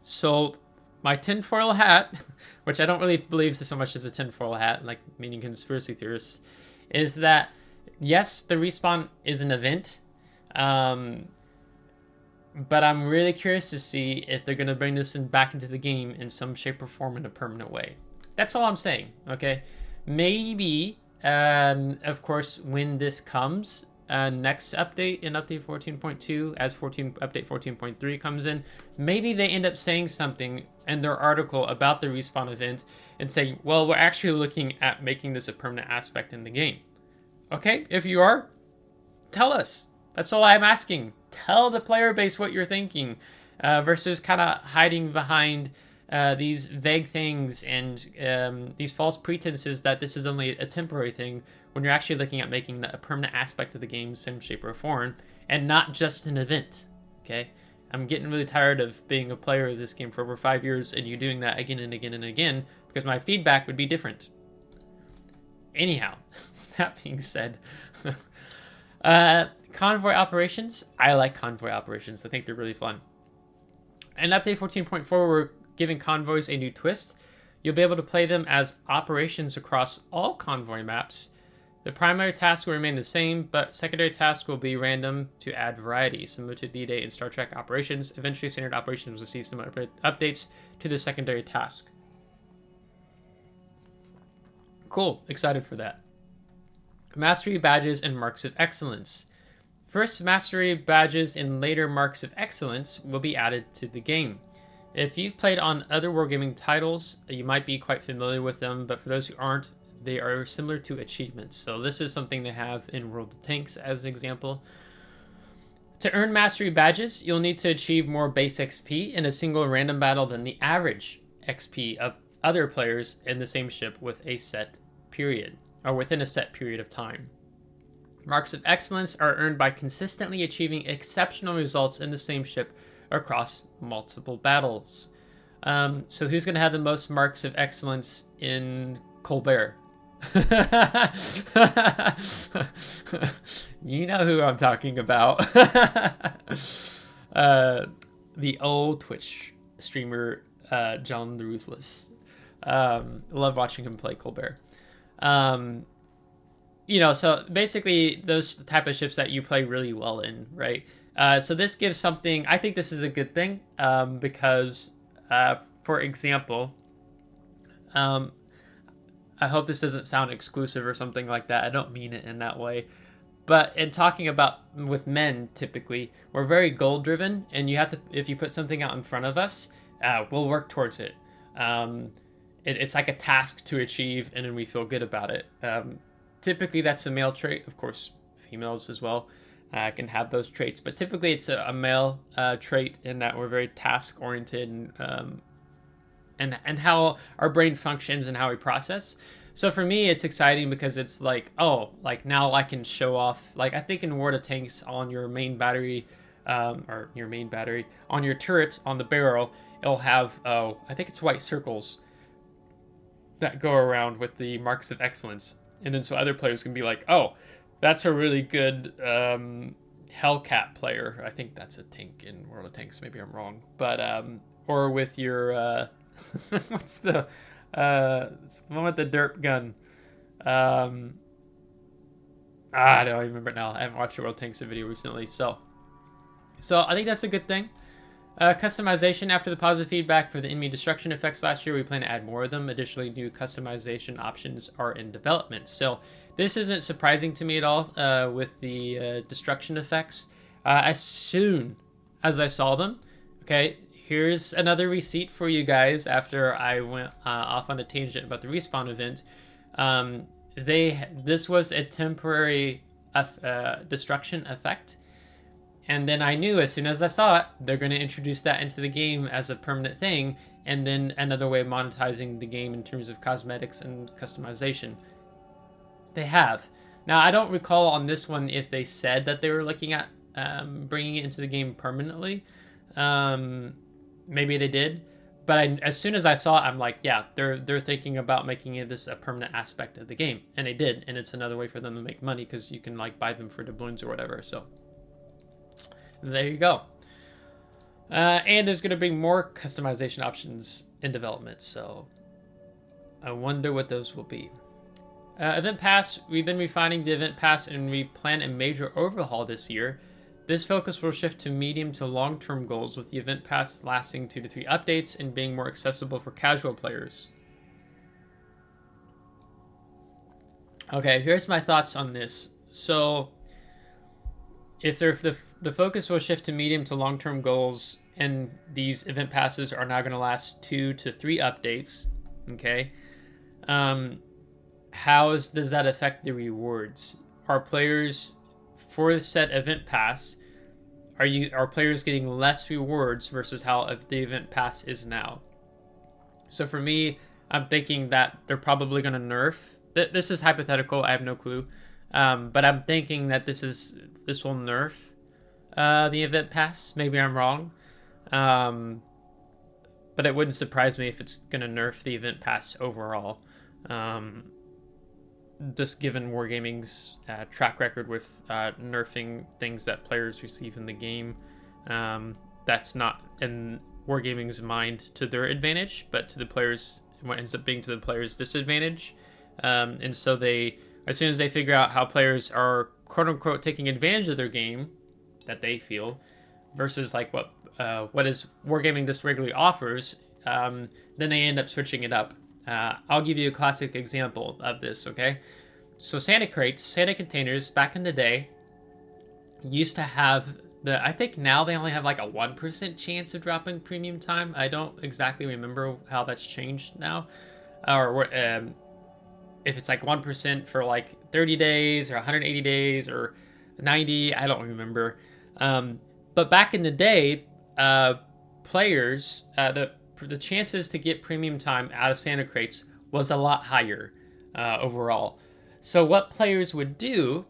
so my tinfoil hat, which I don't really believe so much as a tinfoil hat, like meaning conspiracy theorists, is that yes, the respawn is an event, but I'm really curious to see if they're going to bring this back into the game in some shape or form in a permanent way. That's all I'm saying. Okay, maybe. Of course, when this comes, next update in update 14.2, as update 14.3 comes in, maybe they end up saying something in their article about the respawn event and say, well, we're actually looking at making this a permanent aspect in the game. Okay, if you are, tell us. That's all I'm asking. Tell the player base what you're thinking, versus kind of hiding behind these vague things and these false pretenses that this is only a temporary thing when you're actually looking at making a permanent aspect of the game, some shape or form, and not just an event. Okay, I'm getting really tired of being a player of this game for over 5 years and you doing that again and again and again, because my feedback would be different. Anyhow, that being said, Convoy Operations. I like Convoy Operations. I think they're really fun. In update 14.4, we're giving convoys a new twist. You'll be able to play them as operations across all convoy maps. The primary task will remain the same, but secondary tasks will be random to add variety, similar to D-Day and Star Trek Operations. Eventually, standard operations will receive some updates to the secondary task. Cool, excited for that. Mastery badges and marks of excellence. First, mastery badges and later marks of excellence will be added to the game. If you've played on other wargaming titles, you might be quite familiar with them, but for those who aren't, they are similar to achievements. So this is something they have in World of Tanks as an example. To earn mastery badges, you'll need to achieve more base XP in a single random battle than the average XP of other players in the same ship with a set period, or within a set period of time. Marks of excellence are earned by consistently achieving exceptional results in the same ship across multiple battles. So who's going to have the most marks of excellence in Colbert? You know who I'm talking about. The old Twitch streamer, John the Ruthless. Love watching him play Colbert. You know, so basically those type of ships that you play really well in, right? So this gives something, I think this is a good thing, because, for example, I hope this doesn't sound exclusive or something like that. I don't mean it in that way. But in talking about with men, typically, we're very goal driven, and you have to, if you put something out in front of us, we'll work towards it. It's like a task to achieve, and then we feel good about it. Typically, that's a male trait. Of course, females as well can have those traits, but typically it's a male trait in that we're very task oriented and how our brain functions and how we process. So for me, it's exciting because it's like, oh, like now I can show off. Like I think in World of Tanks, on your main battery, on your turret, on the barrel, it'll have, I think it's white circles that go around with the marks of excellence. And then so other players can be like, oh, that's a really good Hellcat player. I think that's a tank in World of Tanks. Maybe I'm wrong. But, or with your, what's the, it's the one with the derp gun. I don't even remember it now. I haven't watched a World of Tanks video recently. So I think that's a good thing. Customization. After the positive feedback for the enemy destruction effects last year, we plan to add more of them. Additionally, new customization options are in development. So this isn't surprising to me at all with the destruction effects. As soon as I saw them, okay, here's another receipt for you guys after I went off on a tangent about the respawn event. This was a temporary destruction effect. And then I knew as soon as I saw it, they're going to introduce that into the game as a permanent thing, and then another way of monetizing the game in terms of cosmetics and customization. They have. Now, I don't recall on this one if they said that they were looking at bringing it into the game permanently. Maybe they did. But as soon as I saw it, I'm like, yeah, they're thinking about making it this a permanent aspect of the game. And they did. And it's another way for them to make money because you can like buy them for doubloons or whatever. So there you go. And there's going to be more customization options in development. So I wonder what those will be. Event Pass. We've been refining the Event Pass and we plan a major overhaul this year. This focus will shift to medium to long-term goals, with the Event Pass lasting 2 to 3 updates and being more accessible for casual players. Okay, here's my thoughts on this. So if the focus will shift to medium to long-term goals, and these event passes are now going to last 2 to 3 updates, okay? Does that affect the rewards? Are players for the said event pass, are players getting less rewards versus how the event pass is now? So for me, I'm thinking that they're probably going to nerf. This is hypothetical. I have no clue. But I'm thinking that this will nerf the event pass. Maybe I'm wrong. But it wouldn't surprise me if it's going to nerf the event pass overall. Just given Wargaming's track record with nerfing things that players receive in the game. That's not in Wargaming's mind to their advantage, but to the players, what ends up being to the players' disadvantage. And so they as soon as they figure out how players are quote unquote taking advantage of their game that they feel versus like what is wargaming this regularly offers, then they end up switching it up. I'll give you a classic example of this, okay? So Santa crates, Santa containers, back in the day, used to have I think now they only have like a 1% chance of dropping premium time. I don't exactly remember how that's changed now. Or if it's like 1% for like 30 days or 180 days or 90, I don't remember. But back in the day, players, the chances to get premium time out of Santa crates was a lot higher overall. So what players would do,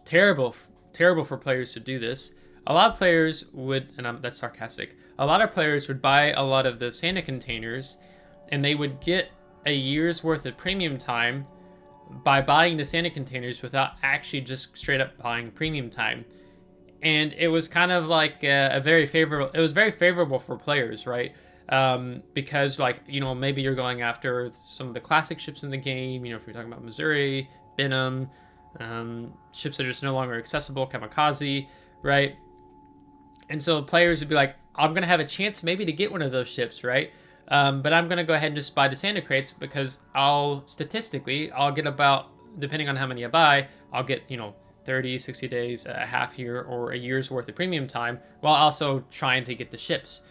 terrible for players to do this. A lot of players would, and that's sarcastic, a lot of players would buy a lot of the Santa containers, and they would get a year's worth of premium time by buying the Santa containers without actually just straight up buying premium time. And it was kind of like it was very favorable for players, right? Because like, you know, maybe you're going after some of the classic ships in the game, you know, if you're talking about Missouri, Benham, ships that are just no longer accessible, Kamikaze, right? And so players would be like, I'm going to have a chance maybe to get one of those ships, right? But I'm going to go ahead and just buy the Santa crates because I'll get about, depending on how many I buy, I'll get, you know, 30, 60 days, a half year, or a year's worth of premium time while also trying to get the ships.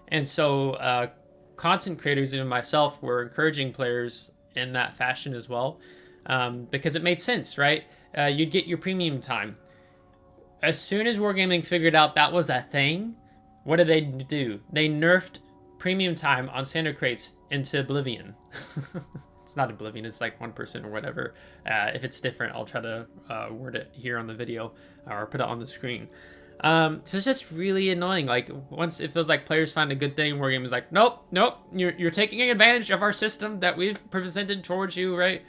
And so content creators, even myself, were encouraging players in that fashion as well. Because it made sense, right? You'd get your premium time. As soon as Wargaming figured out that was a thing, what did they do? They nerfed premium time on Santa crates into oblivion. It's not oblivion, it's like 1% or whatever. If it's different, I'll try to word it here on the video or put it on the screen. So it's just really annoying. Like, once it feels like players find a good thing, Wargaming is like, nope, you're taking advantage of our system that we've presented towards you, right?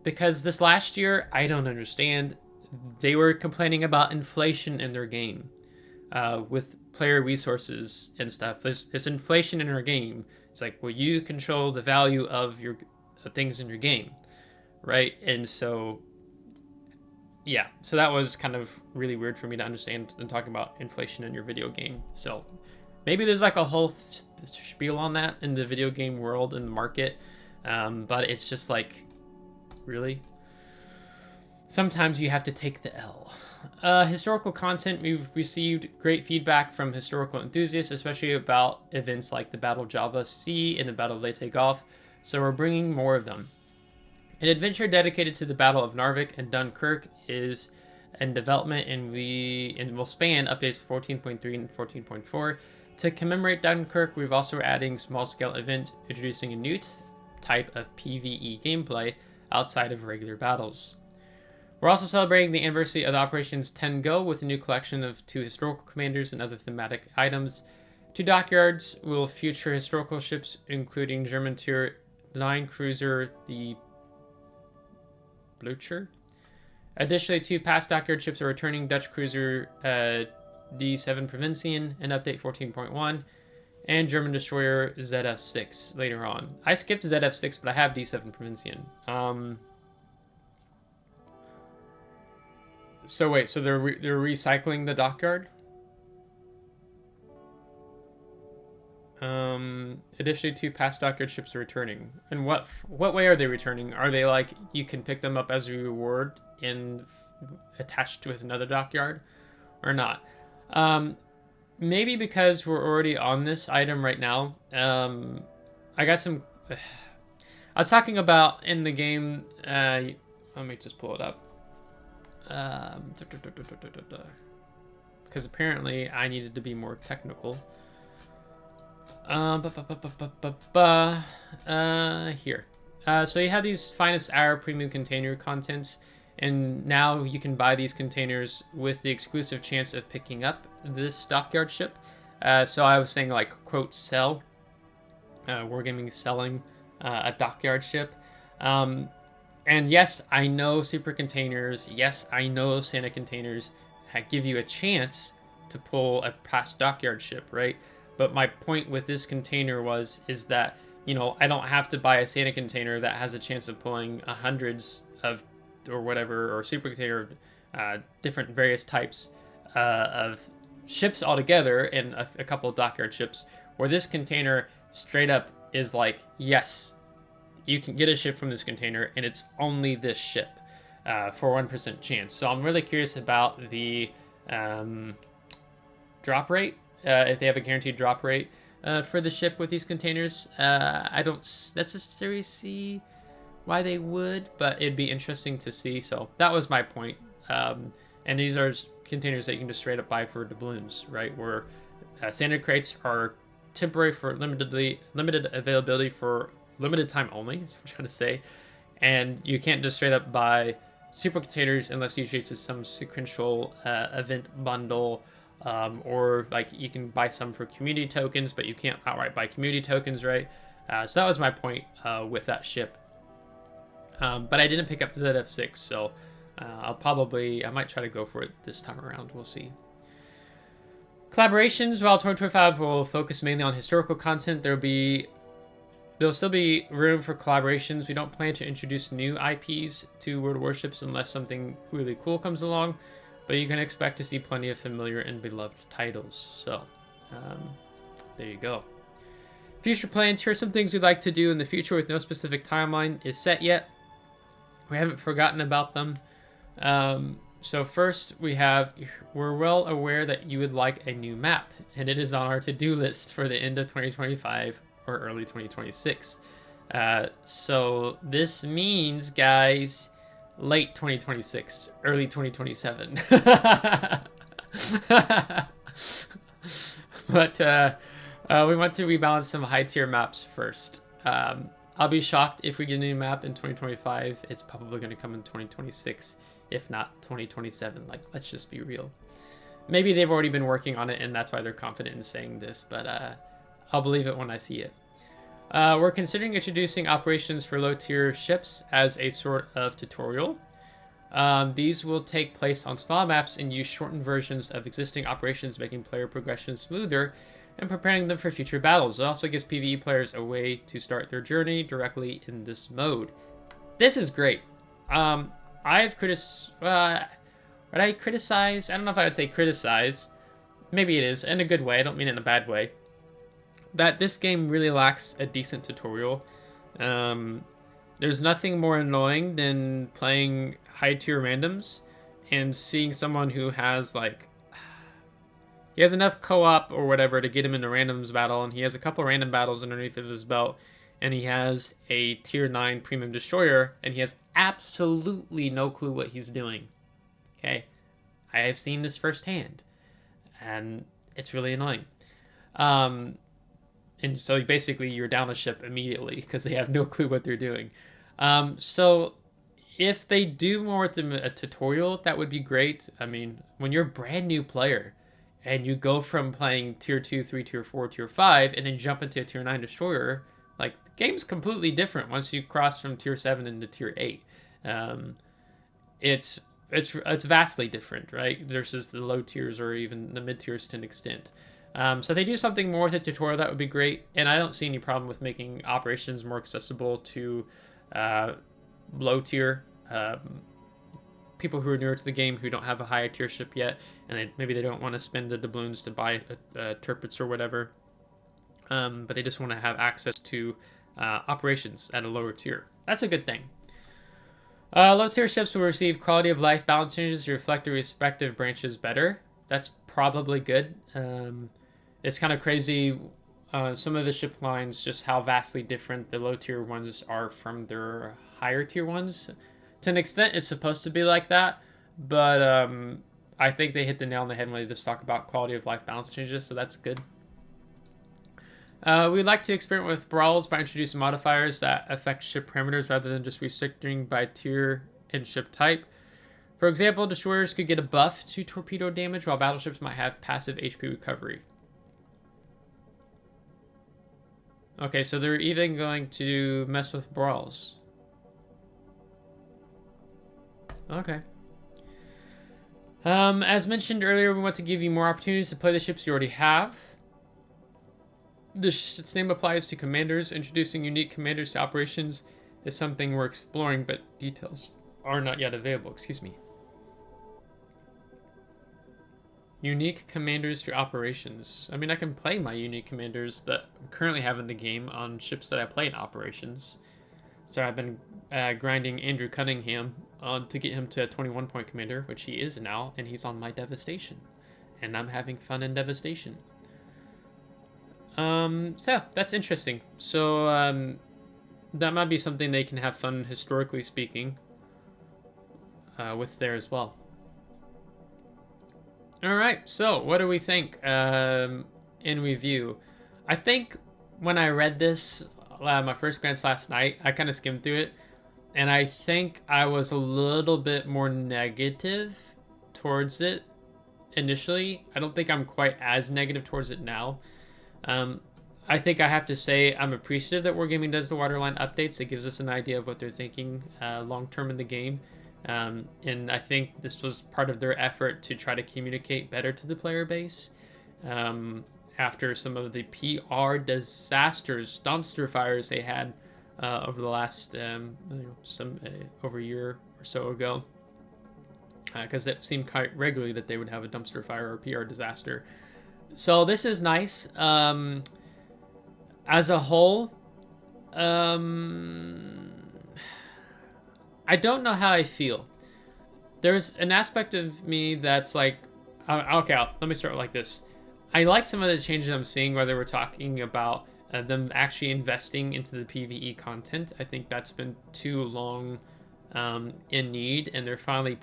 Because this last year, I don't understand. They were complaining about inflation in their game with player resources and stuff. There's inflation in our game. It's like, well, you control the value of your things in your game, right? And so, yeah, so that was kind of really weird for me to understand and talking about inflation in your video game. So maybe there's like a whole spiel on that in the video game world and the market, but it's just like, really? Sometimes you have to take the L. Historical content, we've received great feedback from historical enthusiasts, especially about events like the Battle of Java Sea and the Battle of Leyte Gulf, so we're bringing more of them. An adventure dedicated to the Battle of Narvik and Dunkirk is in development, and will span updates 14.3 and 14.4. To commemorate Dunkirk, we're also adding small-scale event, introducing a new type of PvE gameplay outside of regular battles. We're also celebrating the anniversary of the Operations 10 Go with a new collection of 2 historical commanders and other thematic items. 2 dockyards will feature historical ships, including German Tier 9 cruiser, the Blücher. Additionally, 2 past dockyard ships are returning: Dutch cruiser D7 Provincian in update 14.1, and German destroyer ZF6 later on. I skipped ZF6, but I have D7 Provincian. So wait, so they're recycling the dockyard? Additionally, 2 past dockyard ships are returning. And what way are they returning? Are they like, you can pick them up as a reward and attached with another dockyard, or not? Maybe because we're already on this item right now. I got some. I was talking about in the game. Let me just pull it up. Because apparently I needed to be more technical. Here. So you have these finest hour premium container contents, and now you can buy these containers with the exclusive chance of picking up this dockyard ship. So I was saying, like, quote, sell. Wargaming selling a dockyard ship. And yes, I know super containers. Yes, I know Santa containers give you a chance to pull a past dockyard ship, right? But my point with this container is that you know, I don't have to buy a Santa container that has a chance of pulling hundreds of, or whatever, or super container, different various types of ships altogether, and a couple of dockyard ships, where this container straight up is like, yes, you can get a ship from this container, and it's only this ship for 1% chance. So I'm really curious about the drop rate, if they have a guaranteed drop rate for the ship with these containers. I don't necessarily see why they would, but it'd be interesting to see. So that was my point. And these are containers that you can just straight up buy for doubloons, right? Where standard crates are temporary for limited availability for limited time only, is what I'm trying to say. And you can't just straight up buy super containers unless you chase some sequential event bundle, or like you can buy some for community tokens, but you can't outright buy community tokens, right? So that was my point with that ship. But I didn't pick up the ZF6, so I might try to go for it this time around. We'll see. Collaborations, while 2025 will focus mainly on historical content, there'll still be room for collaborations. We don't plan to introduce new IPs to World of Warships unless something really cool comes along, but you can expect to see plenty of familiar and beloved titles. So, there you go. Future plans. Here are some things we'd like to do in the future with no specific timeline is set yet. We haven't forgotten about them. So first we're well aware that you would like a new map, and it is on our to-do list for the end of 2025 or early 2026. So this means, guys, late 2026, early 2027. But we want to rebalance some high-tier maps first. I'll be shocked if we get a new map in 2025. It's probably going to come in 2026, if not 2027. Like, let's just be real. Maybe they've already been working on it, and that's why they're confident in saying this, but I'll believe it when I see it. We're considering introducing operations for low-tier ships as a sort of tutorial. These will take place on small maps and use shortened versions of existing operations, making player progression smoother and preparing them for future battles. It also gives PvE players a way to start their journey directly in this mode. This is great. I've criticized... would I criticize? I don't know if I would say criticize. Maybe it is, in a good way. I don't mean it in a bad way. That this game really lacks a decent tutorial. There's nothing more annoying than playing high-tier randoms and seeing someone who has, like... He has enough co-op or whatever to get him into randoms battle, and he has a couple random battles underneath of his belt, and he has a tier 9 premium destroyer, and he has absolutely no clue what he's doing. Okay? I have seen this firsthand, and it's really annoying. And so basically you're down a ship immediately because they have no clue what they're doing. So if they do more with a tutorial, that would be great. I mean, when you're a brand new player and you go from playing tier 2, 3, tier 4, tier 5, and then jump into a tier 9 destroyer, like, the game's completely different once you cross from tier 7 into tier 8. It's vastly different, right? Versus the low tiers or even the mid tiers to an extent. So if they do something more with the tutorial, that would be great. And I don't see any problem with making operations more accessible to low tier people who are newer to the game, who don't have a higher tier ship yet, and maybe they don't want to spend the doubloons to buy turrets or whatever, but they just want to have access to operations at a lower tier. That's a good thing. Low tier ships will receive quality of life balance changes to reflect the respective branches better. That's probably good. It's kind of crazy, some of the ship lines, just how vastly different the low tier ones are from their higher tier ones. To an extent, it's supposed to be like that, but I think they hit the nail on the head when they just talk about quality of life balance changes, so that's good. We'd like to experiment with brawls by introducing modifiers that affect ship parameters rather than just restricting by tier and ship type. For example, destroyers could get a buff to torpedo damage, while battleships might have passive HP recovery. Okay, so they're even going to mess with brawls. Okay. As mentioned earlier, we want to give you more opportunities to play the ships you already have. The same applies to commanders. Introducing unique commanders to operations is something we're exploring, but details are not yet available. Excuse me. Unique commanders to operations. I mean, I can play my unique commanders that I currently have in the game on ships that I play in operations. So I've been grinding Andrew Cunningham to get him to a 21-point commander, which he is now, and he's on my devastation. And I'm having fun in devastation. So that's interesting. So that might be something they can have fun, historically speaking, with there as well. All right, so what do we think in review? I think when I read this, my first glance last night, I kind of skimmed through it, and I think I was a little bit more negative towards it initially. I don't think I'm quite as negative towards it now. I think I have to say I'm appreciative that Wargaming does the Waterline updates. It gives us an idea of what they're thinking long-term in the game. And I think this was part of their effort to try to communicate better to the player base. After some of the PR disasters, dumpster fires they had over the last over a year or so ago. Because it seemed quite regularly that they would have a dumpster fire or PR disaster. So this is nice. As a whole, I don't know how I feel. There's an aspect of me that's like, okay, let me start like this. I like some of the changes I'm seeing, whether we're talking about them actually investing into the PvE content. I think that's been too long in need, and they're finally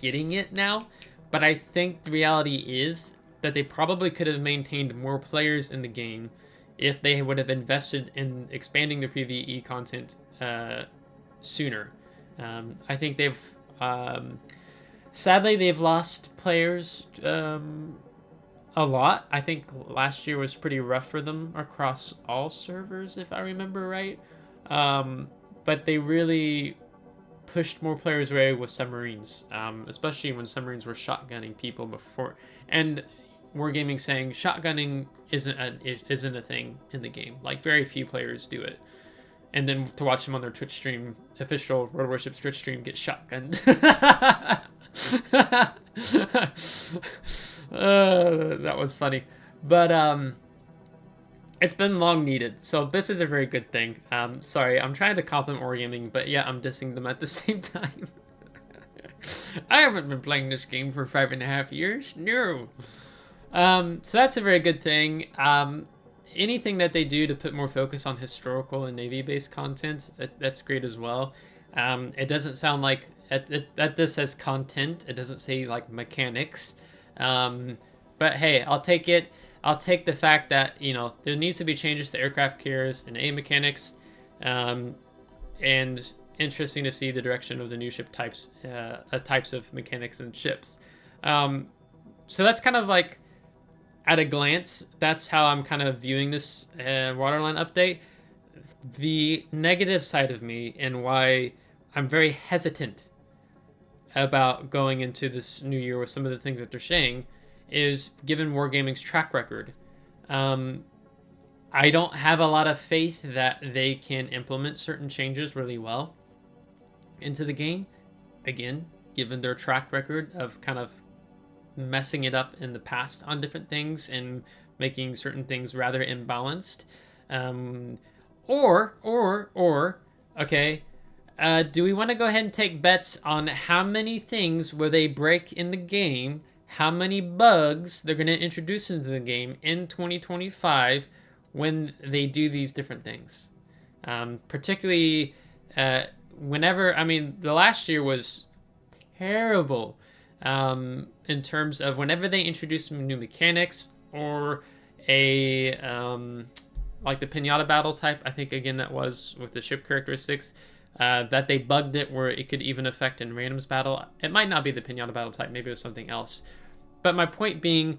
getting it now. But I think the reality is that they probably could have maintained more players in the game if they would have invested in expanding their PvE content sooner. I think they've sadly they've lost players a lot. I think last year was pretty rough for them across all servers, if I remember right. But they really pushed more players away with submarines, especially when submarines were shotgunning people before. And Wargaming saying shotgunning isn't a thing in the game. Like, very few players do it. And then to watch them on their Twitch stream, official World Warships Twitch stream, get shotgunned. That was funny. But it's been long needed, so this is a very good thing. Sorry, I'm trying to compliment Wargaming, but yeah, I'm dissing them at the same time. I haven't been playing this game for 5.5 years. No. So that's a very good thing. Anything that they do to put more focus on historical and Navy-based content, that's great as well. It doesn't sound like that just says content. It doesn't say like mechanics. But hey, I'll take it. I'll take the fact that, you know, there needs to be changes to aircraft carriers and A mechanics, and interesting to see the direction of the new ship types of mechanics and ships. So that's kind of like, at a glance, that's how I'm kind of viewing this Waterline update. The negative side of me, and why I'm very hesitant about going into this new year with some of the things that they're saying, is given Wargaming's track record. I don't have a lot of faith that they can implement certain changes really well into the game. Again, given their track record of kind of messing it up in the past on different things and making certain things rather imbalanced. Okay, do we want to go ahead and take bets on how many things will they break in the game, how many bugs they're going to introduce into the game in 2025 when they do these different things? Particularly whenever, I mean, the last year was terrible. In terms of whenever they introduce some new mechanics or a like the pinata battle type, I think again that was with the ship characteristics, that they bugged it where it could even affect in randoms battle. It might not be the pinata battle type, maybe it was something else. But my point being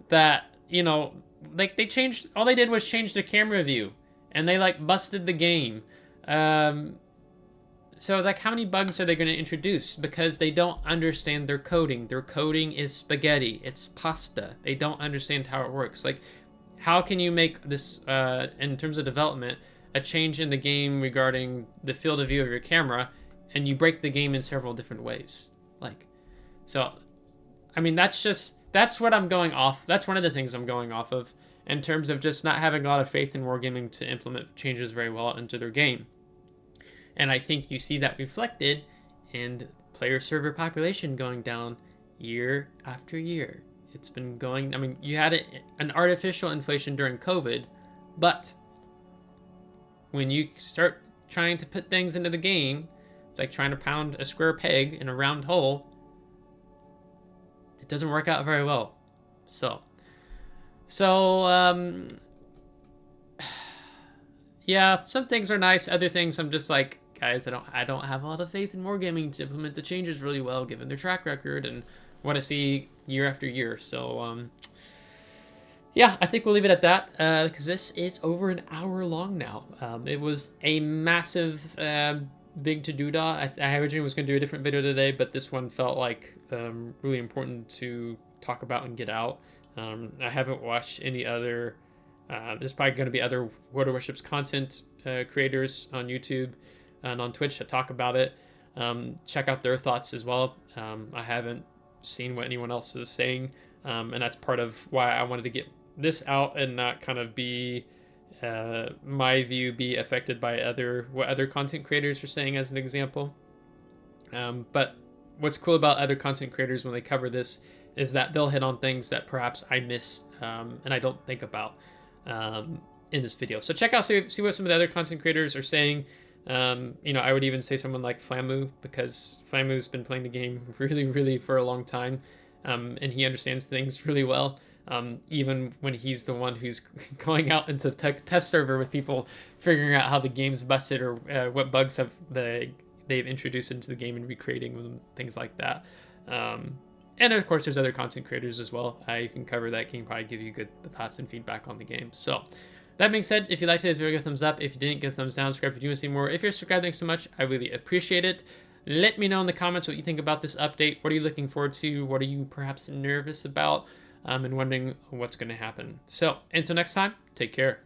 that, you know, like they changed, all they did was change the camera view, and they like busted the game. So I was like, how many bugs are they going to introduce? Because they don't understand their coding. Their coding is spaghetti. It's pasta. They don't understand how it works. Like, how can you make this, in terms of development, a change in the game regarding the field of view of your camera, and you break the game in several different ways? Like, so, I mean, that's what I'm going off. That's one of the things I'm going off of in terms of just not having a lot of faith in Wargaming to implement changes very well into their game. And I think you see that reflected in player server population going down year after year. It's been going, I mean, you had an artificial inflation during COVID, but when you start trying to put things into the game, it's like trying to pound a square peg in a round hole. It doesn't work out very well. So yeah, some things are nice. Other things I'm just like, guys, I don't have a lot of faith in Wargaming to implement the changes really well, given their track record and what I see year after year. So yeah, I think we'll leave it at that, because this is over an hour long now. It was a massive, big to-do-da. I originally was going to do a different video today, but this one felt like really important to talk about and get out. I haven't watched any other, there's probably going to be other World of Warships content creators on YouTube and on Twitch that talk about it. Check out their thoughts as well. I haven't seen what anyone else is saying, and that's part of why I wanted to get this out and not kind of be my view be affected by what other content creators are saying, as an example. But what's cool about other content creators when they cover this is that they'll hit on things that perhaps I miss and I don't think about in this video. So check out, see what some of the other content creators are saying. You know, I would even say someone like Flamu, because Flamu's been playing the game really for a long time, and he understands things really well. Even when he's the one who's going out into the test server with people, figuring out how the game's busted or what bugs have they've introduced into the game and recreating them, things like that. And of course, there's other content creators as well. You can cover that, can probably give you good thoughts and feedback on the game. So that being said, if you liked today's video, give a thumbs up. If you didn't, give a thumbs down. Subscribe if you want to see more. If you're subscribed, thanks so much. I really appreciate it. Let me know in the comments what you think about this update. What are you looking forward to? What are you perhaps nervous about? And wondering what's going to happen. So until next time, take care.